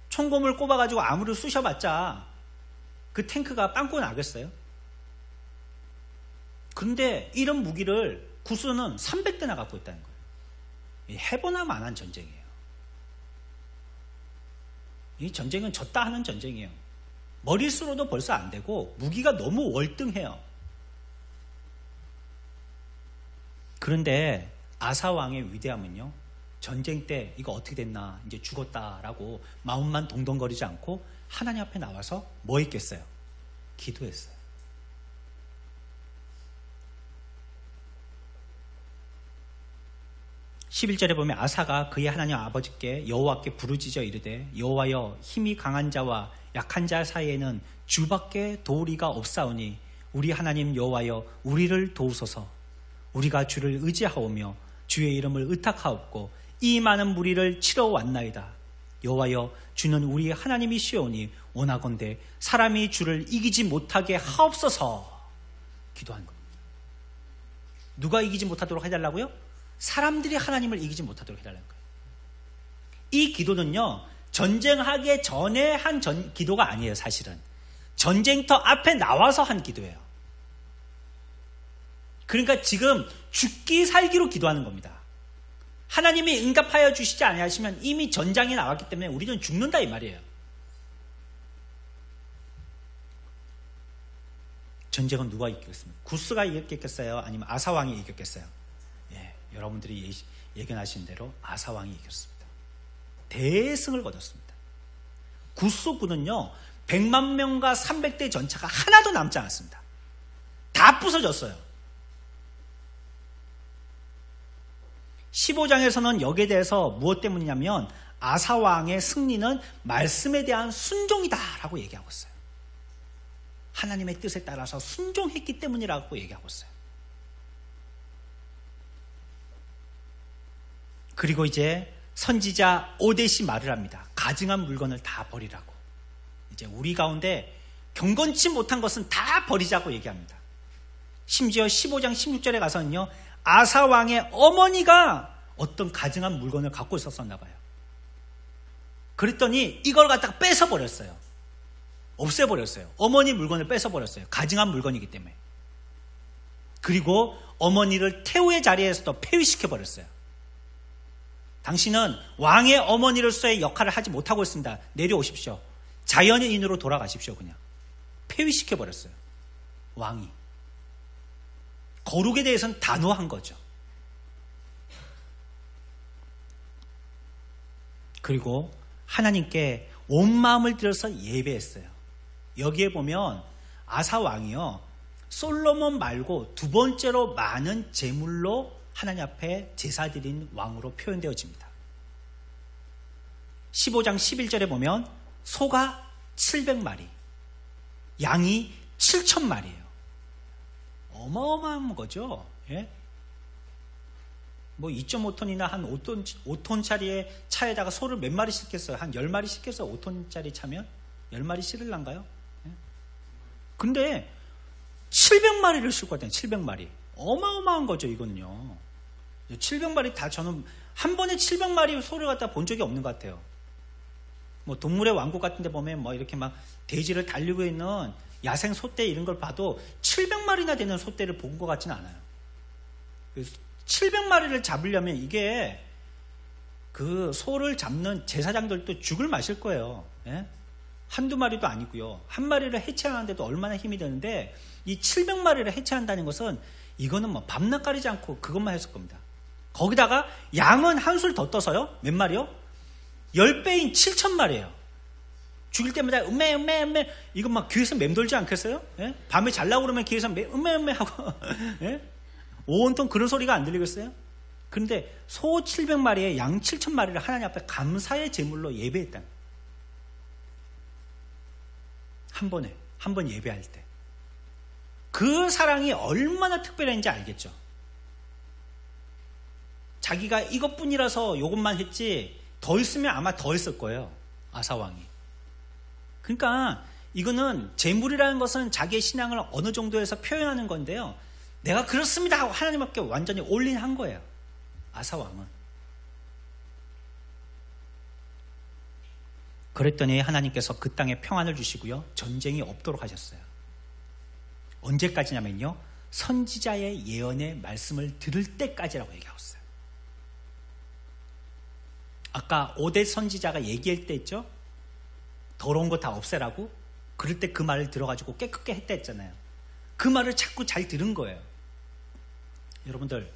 총검을 꼽아가지고 아무리 쑤셔봤자 그 탱크가 빵꾸 나겠어요? 그런데 이런 무기를 구스는 300대나 갖고 있다는 거예요. 해보나 만한 전쟁이에요. 이 전쟁은 졌다 하는 전쟁이에요. 머릿수로도 벌써 안 되고 무기가 너무 월등해요. 그런데 아사 왕의 위대함은요, 전쟁 때 이거 어떻게 됐나, 이제 죽었다라고 마음만 동동거리지 않고 하나님 앞에 나와서 뭐 했겠어요? 기도했어요. (11절에) 보면 아사가 그의 하나님 아버지께 여호와께 부르짖어 이르되 여호와여, 힘이 강한 자와 약한 자 사이에는 주밖에 도우리가 없사오니 우리 하나님 여호와여, 우리를 도우소서. 우리가 주를 의지하오며 주의 이름을 의탁하옵고 이 많은 무리를 치러 왔나이다. 여호와여 주는 우리 하나님이시오니 원하건대 사람이 주를 이기지 못하게 하옵소서 기도한 겁니다. 누가 이기지 못하도록 해달라고요? 사람들이 하나님을 이기지 못하도록 해달라는 거예요. 이 기도는요, 전쟁하기 전에 한 기도가 아니에요. 사실은 전쟁터 앞에 나와서 한 기도예요. 그러니까 지금 죽기 살기로 기도하는 겁니다. 하나님이 응답하여 주시지 아니하시면 이미 전장에 나왔기 때문에 우리는 죽는다 이 말이에요. 전쟁은 누가 이겼습니까? 구스가 이겼겠어요? 아니면 아사왕이 이겼겠어요? 예, 여러분들이 예견하신 대로 아사왕이 이겼습니다. 대승을 거뒀습니다. 구스군은요 100만 명과 300대 전차가 하나도 남지 않았습니다. 다 부서졌어요. 15장에서는 여기에 대해서 무엇 때문이냐면 아사왕의 승리는 말씀에 대한 순종이다라고 얘기하고 있어요. 하나님의 뜻에 따라서 순종했기 때문이라고 얘기하고 있어요. 그리고 이제 선지자 오뎃이 말을 합니다. 가증한 물건을 다 버리라고. 이제 우리 가운데 경건치 못한 것은 다 버리자고 얘기합니다. 심지어 15장 16절에 가서는요, 아사왕의 어머니가 어떤 가증한 물건을 갖고 있었었나 봐요. 그랬더니 이걸 갖다가 뺏어버렸어요. 없애버렸어요. 어머니 물건을 뺏어버렸어요. 가증한 물건이기 때문에. 그리고 어머니를 태우의 자리에서도 폐위시켜버렸어요. 당신은 왕의 어머니로서의 역할을 하지 못하고 있습니다. 내려오십시오. 자연인으로 돌아가십시오. 그냥 폐위시켜버렸어요. 왕이. 거룩에 대해서는 단호한 거죠. 그리고 하나님께 온 마음을 들여서 예배했어요. 여기에 보면 아사 왕이요, 솔로몬 말고 두 번째로 많은 제물로 하나님 앞에 제사 드린 왕으로 표현되어집니다. 15장 11절에 보면 소가 700마리, 양이 7,000마리예요. 어마어마한 거죠. 예? 뭐 2.5톤이나 한 5톤짜리의 차에다가 소를 몇 마리 싣겠어요? 한 10마리 싣겠어요? 5톤짜리 차면? 10마리 실을란가요? 예? 근데 700마리를 싣고 왔다니. 700마리. 어마어마한 거죠, 이거는요. 700마리 다, 저는 한 번에 700마리 소를 갖다 본 적이 없는 것 같아요. 뭐 동물의 왕국 같은 데 보면 뭐 이렇게 막 대지를 달리고 있는 야생 소떼 이런 걸 봐도 700마리나 되는 소떼를 본 것 같지는 않아요. 700마리를 잡으려면 이게 그 소를 잡는 제사장들도 죽을 마실 거예요. 예? 한두 마리도 아니고요. 한 마리를 해체하는데도 얼마나 힘이 드는데 이 700마리를 해체한다는 것은 이거는 뭐 밤낮 가리지 않고 그것만 했을 겁니다. 거기다가 양은 한술 더 떠서요. 몇 마리요? 10배인 7,000마리예요. 죽일 때마다 음메 이거 막 귀에서 맴돌지 않겠어요? 예? 밤에 잘라고 그러면 귀에서 음메 하고 예? 온통 그런 소리가 안 들리겠어요? 그런데 소 700마리에 양 7,000마리를 하나님 앞에 감사의 제물로 예배했다. 한 번에, 한 번 예배할 때. 그 사랑이 얼마나 특별한지 알겠죠? 자기가 이것뿐이라서 이것만 했지 더 있으면 아마 더 했을 거예요. 아사왕이. 그러니까 이거는 제물이라는 것은 자기의 신앙을 어느 정도에서 표현하는 건데요. 내가 그렇습니다 하고 하나님 앞에 완전히 올인한 거예요. 아사왕은. 그랬더니 하나님께서 그 땅에 평안을 주시고요. 전쟁이 없도록 하셨어요. 언제까지냐면요. 선지자의 예언의 말씀을 들을 때까지라고 얘기하고 있어요. 아까 오뎃 선지자가 얘기할 때 있죠. 더러운 거 다 없애라고. 그럴 때 그 말을 들어가지고 깨끗게 했다 했잖아요. 그 말을 자꾸 잘 들은 거예요. 여러분들,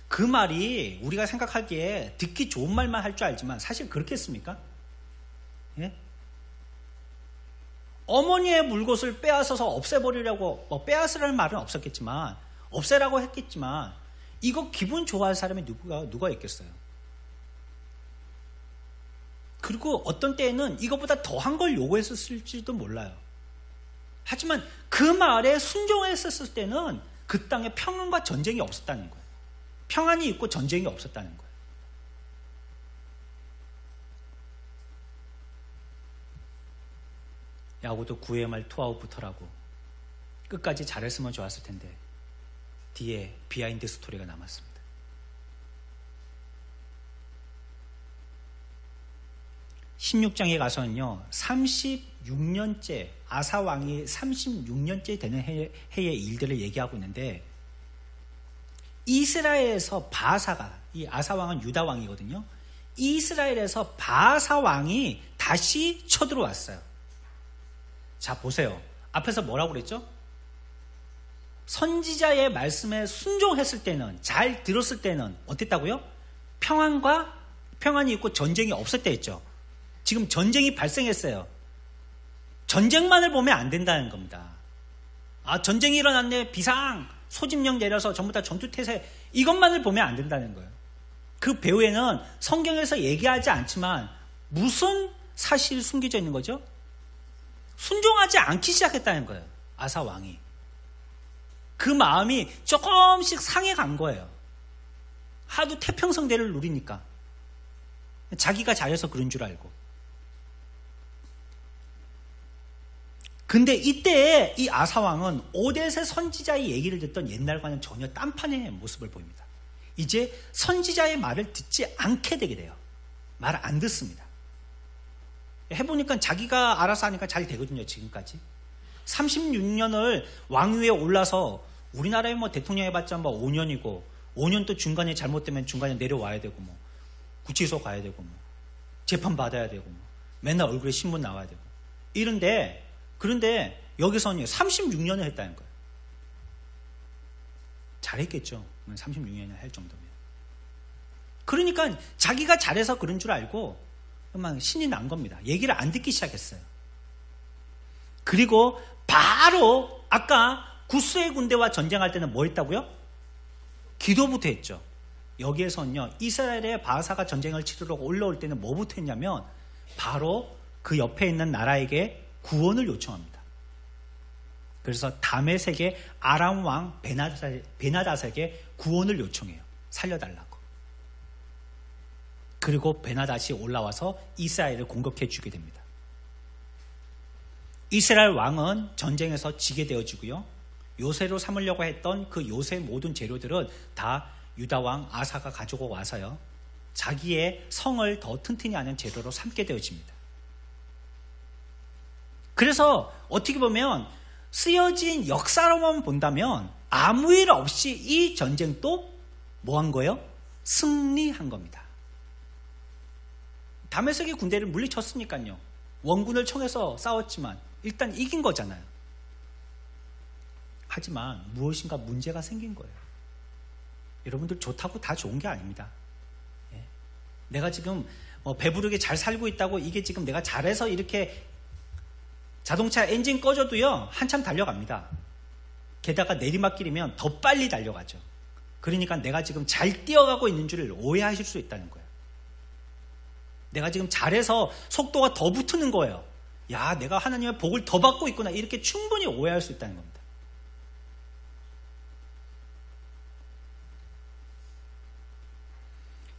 그 말이 우리가 생각하기에 듣기 좋은 말만 할 줄 알지만 사실 그렇겠습니까? 예? 어머니의 물것을 빼앗아서 없애버리려고, 뭐 빼앗으라는 말은 없었겠지만 없애라고 했겠지만 이거 기분 좋아할 사람이 누가 있겠어요? 그리고 어떤 때에는 이거보다 더한 걸 요구했었을지도 몰라요. 하지만 그 말에 순종했었을 때는 그 땅에 평안과 전쟁이 없었다는 거예요. 평안이 있고 전쟁이 없었다는 거예요. 야구도 9회 말 투아웃부터라고. 끝까지 잘했으면 좋았을 텐데 뒤에 비하인드 스토리가 남았습니다. (16장에) 가서는요 36년째 아사왕이 36년째 되는 해의 일들을 얘기하고 있는데, 이스라엘에서 바사가, 이 아사왕은 유다왕이거든요, 이스라엘에서 바사왕이 다시 쳐들어왔어요. 자 보세요, 앞에서 뭐라고 그랬죠? 선지자의 말씀에 순종했을 때는, 잘 들었을 때는 어땠다고요? 평안이 있고 전쟁이 없었다 했죠. 지금 전쟁이 발생했어요. 전쟁만을 보면 안 된다는 겁니다. 아, 전쟁이 일어났네, 비상, 소집령 내려서 전부 다 전투태세, 이것만을 보면 안 된다는 거예요. 그 배후에는 성경에서 얘기하지 않지만 무슨 사실이 숨겨져 있는 거죠? 순종하지 않기 시작했다는 거예요. 아사 왕이. 그 마음이 조금씩 상해 간 거예요. 하도 태평성대를 누리니까. 자기가 잘해서 그런 줄 알고. 근데 이때 이 아사왕은 오뎃의 선지자의 얘기를 듣던 옛날과는 전혀 딴판의 모습을 보입니다. 이제 선지자의 말을 듣지 않게 되게 돼요. 말을 안 듣습니다. 해보니까 자기가 알아서 하니까 잘 되거든요, 지금까지. 36년을 왕위에 올라서, 우리나라에 뭐 대통령 해봤자 뭐 5년이고, 5년 또 중간에 잘못되면 중간에 내려와야 되고, 뭐 구치소 가야 되고, 뭐 재판 받아야 되고, 뭐 맨날 얼굴에 신문 나와야 되고 이런데, 그런데 여기서는 36년을 했다는 거예요. 잘했겠죠, 36년을 할 정도면. 그러니까 자기가 잘해서 그런 줄 알고 막 신이 난 겁니다. 얘기를 안 듣기 시작했어요. 그리고 바로 아까 구스의 군대와 전쟁할 때는 뭐 했다고요? 기도부터 했죠. 여기에서는요, 이스라엘의 바사가 전쟁을 치르러 올라올 때는 뭐부터 했냐면 바로 그 옆에 있는 나라에게 구원을 요청합니다. 그래서 다메섹의 아람 왕 베나닷에게 구원을 요청해요. 살려달라고. 그리고 베나닷이 올라와서 이스라엘을 공격해 주게 됩니다. 이스라엘 왕은 전쟁에서 지게 되어지고요, 요새로 삼으려고 했던 그 요새 모든 재료들은 다 유다 왕 아사가 가지고 와서요, 자기의 성을 더 튼튼히 하는 재료로 삼게 되어집니다. 그래서 어떻게 보면 쓰여진 역사로만 본다면 아무 일 없이 이 전쟁도 뭐 한 거예요? 승리한 겁니다. 다메섹의 군대를 물리쳤으니까요. 원군을 청해서 싸웠지만 일단 이긴 거잖아요. 하지만 무엇인가 문제가 생긴 거예요. 여러분들 좋다고 다 좋은 게 아닙니다. 내가 지금 배부르게 잘 살고 있다고 이게 지금 내가 잘해서 이렇게 자동차 엔진 꺼져도요 한참 달려갑니다. 게다가 내리막길이면 더 빨리 달려가죠. 그러니까 내가 지금 잘 뛰어가고 있는 줄 오해하실 수 있다는 거예요. 내가 지금 잘해서 속도가 더 붙는 거예요. 야, 내가 하나님의 복을 더 받고 있구나, 이렇게 충분히 오해할 수 있다는 겁니다.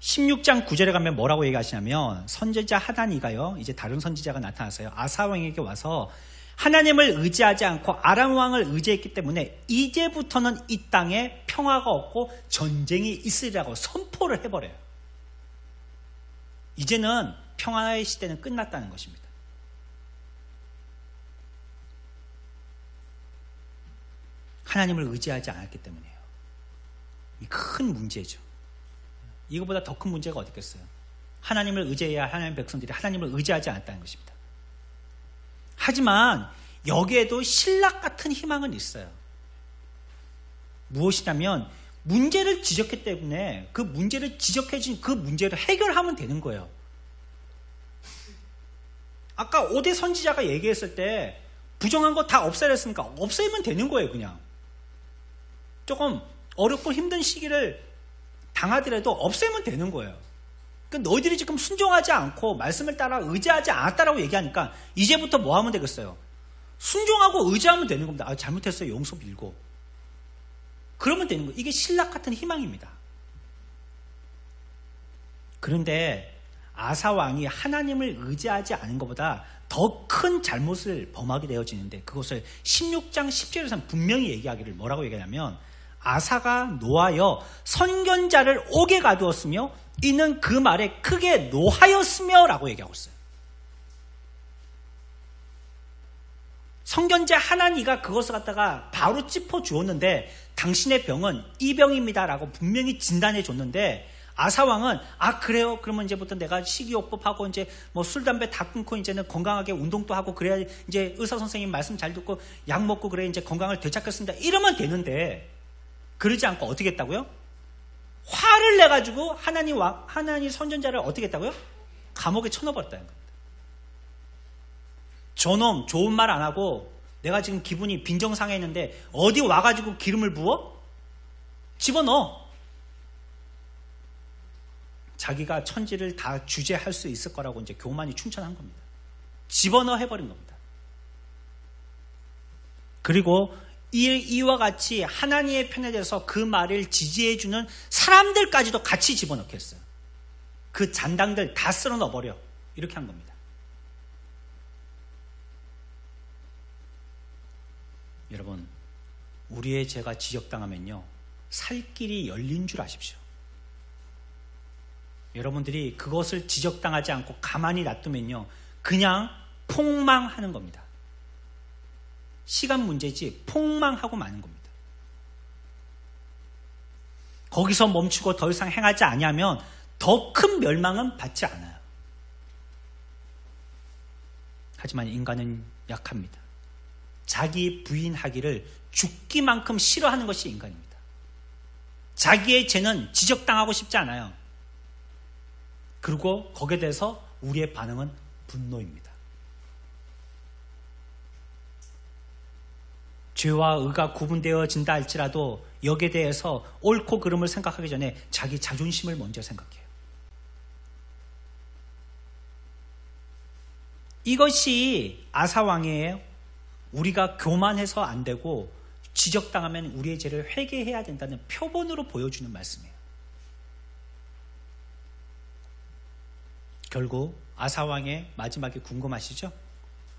(16장 9절에) 가면 뭐라고 얘기하시냐면, 선지자 하다니가요, 이제 다른 선지자가 나타나서요, 아사왕에게 와서 하나님을 의지하지 않고 아람 왕을 의지했기 때문에 이제부터는 이 땅에 평화가 없고 전쟁이 있으리라고 선포를 해버려요. 이제는 평화의 시대는 끝났다는 것입니다. 하나님을 의지하지 않았기 때문이에요. 이 큰 문제죠. 이거보다 더 큰 문제가 어디 있겠어요? 하나님을 의지해야 하나님의 백성들이 하나님을 의지하지 않았다는 것입니다. 하지만 여기에도 신락 같은 희망은 있어요. 무엇이냐면 문제를 지적했기 때문에 그 문제를 지적해진 그 문제를 해결하면 되는 거예요. 아까 오뎃 선지자가 얘기했을 때 부정한 거 다 없애랬으니까 없애면 되는 거예요. 그냥 조금 어렵고 힘든 시기를 당하더라도 없애면 되는 거예요. 그러니까 너희들이 지금 순종하지 않고 말씀을 따라 의지하지 않았다라고 얘기하니까 이제부터 뭐 하면 되겠어요? 순종하고 의지하면 되는 겁니다. 아, 잘못했어요, 용서 빌고. 그러면 되는 거예요. 이게 신락 같은 희망입니다. 그런데 아사 왕이 하나님을 의지하지 않은 것보다 더 큰 잘못을 범하게 되어지는데, 그것을 16장 10절에서는 분명히 얘기하기를 뭐라고 얘기하냐면, 아사가 노하여 선견자를 옥에 가두었으며 이는 그 말에 크게 노하였으며 라고 얘기하고 있어요. 선견자 하나니가 그것을 갖다가 바로 짚어 주었는데, 당신의 병은 이 병입니다 라고 분명히 진단해 줬는데, 아사왕은 그래요? 그러면 이제부터 내가 식이요법하고 이제 뭐 술, 담배 다 끊고 이제는 건강하게 운동도 하고 그래야 이제 의사 선생님 말씀 잘 듣고 약 먹고 그래 이제 건강을 되찾겠습니다. 이러면 되는데, 그러지 않고 어떻게 했다고요? 화를 내가지고 하나님 선전자를 어떻게 했다고요? 감옥에 쳐넣어버렸다는 겁니다. 저놈 좋은 말 안 하고 내가 지금 기분이 빈정상했는데 어디 와가지고 기름을 부어? 집어넣어. 자기가 천지를 다 주재할 수 있을 거라고 이제 교만이 충천한 겁니다. 집어넣어 해버린 겁니다. 그리고 이와 같이 하나님의 편에 대해서 그 말을 지지해주는 사람들까지도 같이 집어넣겠어요. 그 잔당들 다 쓸어 넣어버려. 이렇게 한 겁니다. 여러분, 우리의 죄가 지적당하면요, 살 길이 열린 줄 아십시오. 여러분들이 그것을 지적당하지 않고 가만히 놔두면요, 그냥 폭망하는 겁니다. 시간 문제지 폭망하고 마는 겁니다. 거기서 멈추고 더 이상 행하지 아니하면 더 큰 멸망은 받지 않아요. 하지만 인간은 약합니다. 자기 부인하기를 죽기만큼 싫어하는 것이 인간입니다. 자기의 죄는 지적당하고 싶지 않아요. 그리고 거기에 대해서 우리의 반응은 분노입니다. 죄와 의가 구분되어진다 할지라도 여기에 대해서 옳고 그름을 생각하기 전에 자기 자존심을 먼저 생각해요. 이것이 아사왕이에요. 우리가 교만해서 안 되고 지적당하면 우리의 죄를 회개해야 된다는 표본으로 보여주는 말씀이에요. 결국 아사왕의 마지막이 궁금하시죠?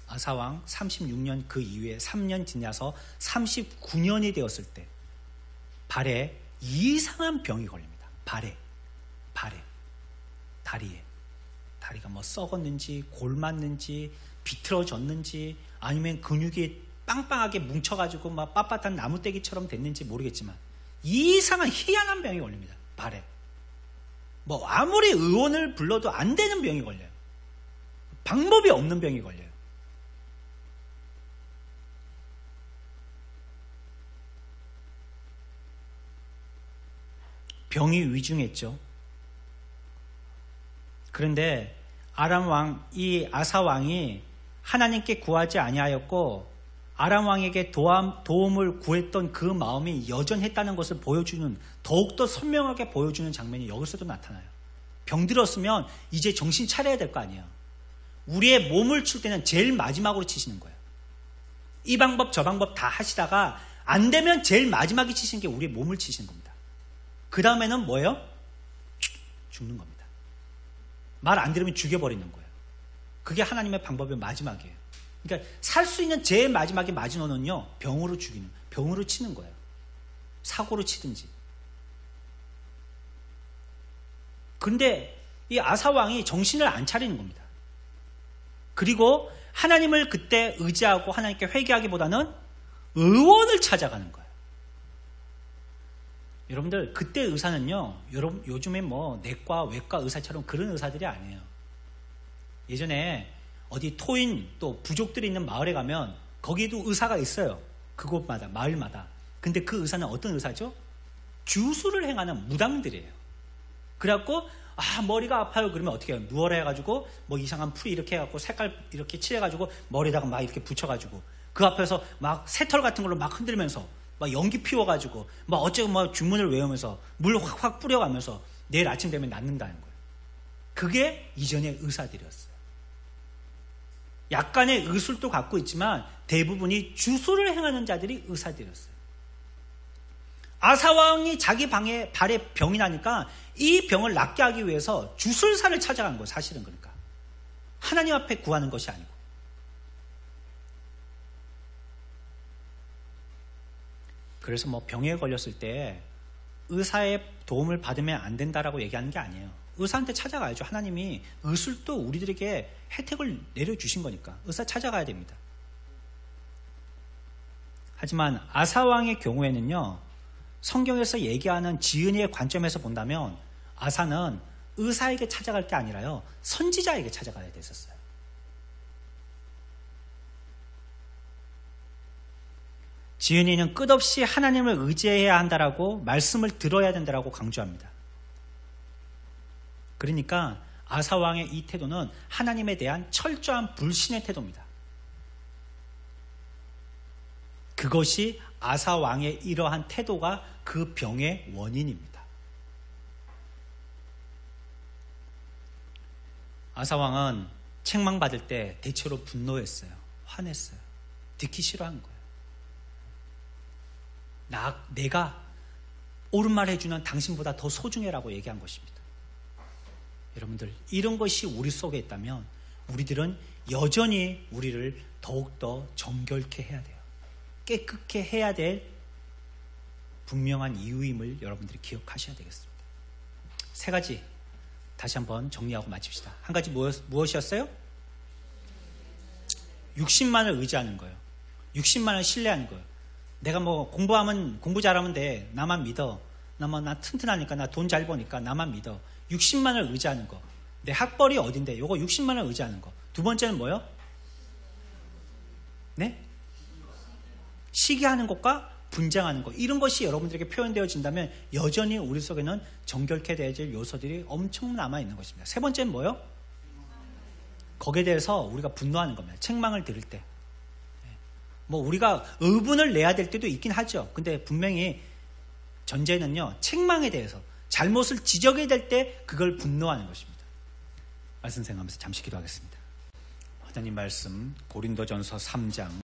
아사왕 36년 그 이후에 3년 지나서 39년이 되었을 때 발에 이상한 병이 걸립니다. 발에 다리가 뭐 썩었는지 골맞는지 비틀어졌는지 아니면 근육이 빵빵하게 뭉쳐가지고 막 빳빳한 나무떼기처럼 됐는지 모르겠지만 이상한 희한한 병이 걸립니다. 발에. 뭐 아무리 의원을 불러도 안 되는 병이 걸려요. 방법이 없는 병이 걸려요. 병이 위중했죠. 그런데 아람 왕, 이 아사 왕이 하나님께 구하지 아니하였고 아람 왕에게 도움을 구했던 그 마음이 여전했다는 것을 보여주는, 더욱더 선명하게 보여주는 장면이 여기서도 나타나요. 병들었으면 이제 정신 차려야 될 거 아니에요. 우리의 몸을 칠 때는 제일 마지막으로 치시는 거예요. 이 방법 저 방법 다 하시다가 안 되면 제일 마지막에 치시는 게 우리의 몸을 치시는 겁니다. 그 다음에는 뭐예요? 죽는 겁니다. 말 안 들으면 죽여버리는 거예요. 그게 하나님의 방법의 마지막이에요. 그러니까 살 수 있는 제일 마지막의 마지노는요, 병으로 치는 거예요. 사고로 치든지. 그런데 이 아사왕이 정신을 안 차리는 겁니다. 그리고 하나님을 그때 의지하고 하나님께 회개하기보다는 의원을 찾아가는 거예요. 여러분들, 그때 의사는요, 여러분 요즘에 뭐 내과, 외과 의사처럼 그런 의사들이 아니에요. 예전에 어디 토인 또 부족들이 있는 마을에 가면 거기에도 의사가 있어요. 그곳마다, 마을마다. 근데 그 의사는 어떤 의사죠? 주술을 행하는 무당들이에요. 그래갖고 머리가 아파요. 그러면 어떻게 해요? 누워라 해가지고 뭐 이상한 풀이 이렇게 해갖고 색깔 이렇게 칠해가지고 머리에다가 막 이렇게 붙여가지고 그 앞에서 막 새털 같은 걸로 막 흔들면서 막 연기 피워가지고 막 어쩌고 막 주문을 외우면서 물 확확 뿌려가면서 내일 아침 되면 낫는다는 거예요. 그게 이전의 의사들이었어요. 약간의 의술도 갖고 있지만 대부분이 주술을 행하는 자들이 의사들이었어요. 아사왕이 자기 발에 병이 나니까 이 병을 낫게 하기 위해서 주술사를 찾아간 거예요. 사실은 그러니까 하나님 앞에 구하는 것이 아니고. 그래서 뭐 병에 걸렸을 때 의사의 도움을 받으면 안 된다라고 얘기하는 게 아니에요. 의사한테 찾아가야죠. 하나님이 의술도 우리들에게 혜택을 내려주신 거니까 의사 찾아가야 됩니다. 하지만 아사왕의 경우에는요, 성경에서 얘기하는 지은이의 관점에서 본다면 아사는 의사에게 찾아갈 게 아니라요, 선지자에게 찾아가야 됐었어요. 지은이는 끝없이 하나님을 의지해야 한다라고, 말씀을 들어야 된다라고 강조합니다. 그러니까 아사왕의 이 태도는 하나님에 대한 철저한 불신의 태도입니다. 그것이 아사왕의 이러한 태도가 그 병의 원인입니다. 아사왕은 책망받을 때 대체로 분노했어요. 화냈어요. 듣기 싫어한 거예요. 내가 옳은 말 해주는 당신보다 더 소중해라고 얘기한 것입니다. 여러분들, 이런 것이 우리 속에 있다면 우리들은 여전히 우리를 더욱더 정결케 해야 돼요. 깨끗게 해야 될 분명한 이유임을 여러분들이 기억하셔야 되겠습니다. 세 가지 다시 한번 정리하고 마칩시다. 한 가지 무엇이었어요? 육신만을 의지하는 거예요. 육신만을 신뢰하는 거예요. 내가 뭐 공부 잘하면 돼. 나만 믿어. 나 튼튼하니까, 나 돈 잘 버니까 나만 믿어. 육신만을 의지하는 거. 내 학벌이 어딘데? 요거 육신만을 의지하는 거. 두 번째는 뭐요? 네? 시기하는 것과 분쟁하는 것. 이런 것이 여러분들에게 표현되어진다면 여전히 우리 속에는 정결케 되어질 요소들이 엄청 남아있는 것입니다. 세 번째는 뭐요? 거기에 대해서 우리가 분노하는 겁니다. 책망을 들을 때. 뭐 우리가 의분을 내야 될 때도 있긴 하죠. 근데 분명히 전제는요, 책망에 대해서 잘못을 지적해야 될 때 그걸 분노하는 것입니다. 말씀 생각하면서 잠시 기도하겠습니다. 하나님 말씀 고린도전서 3장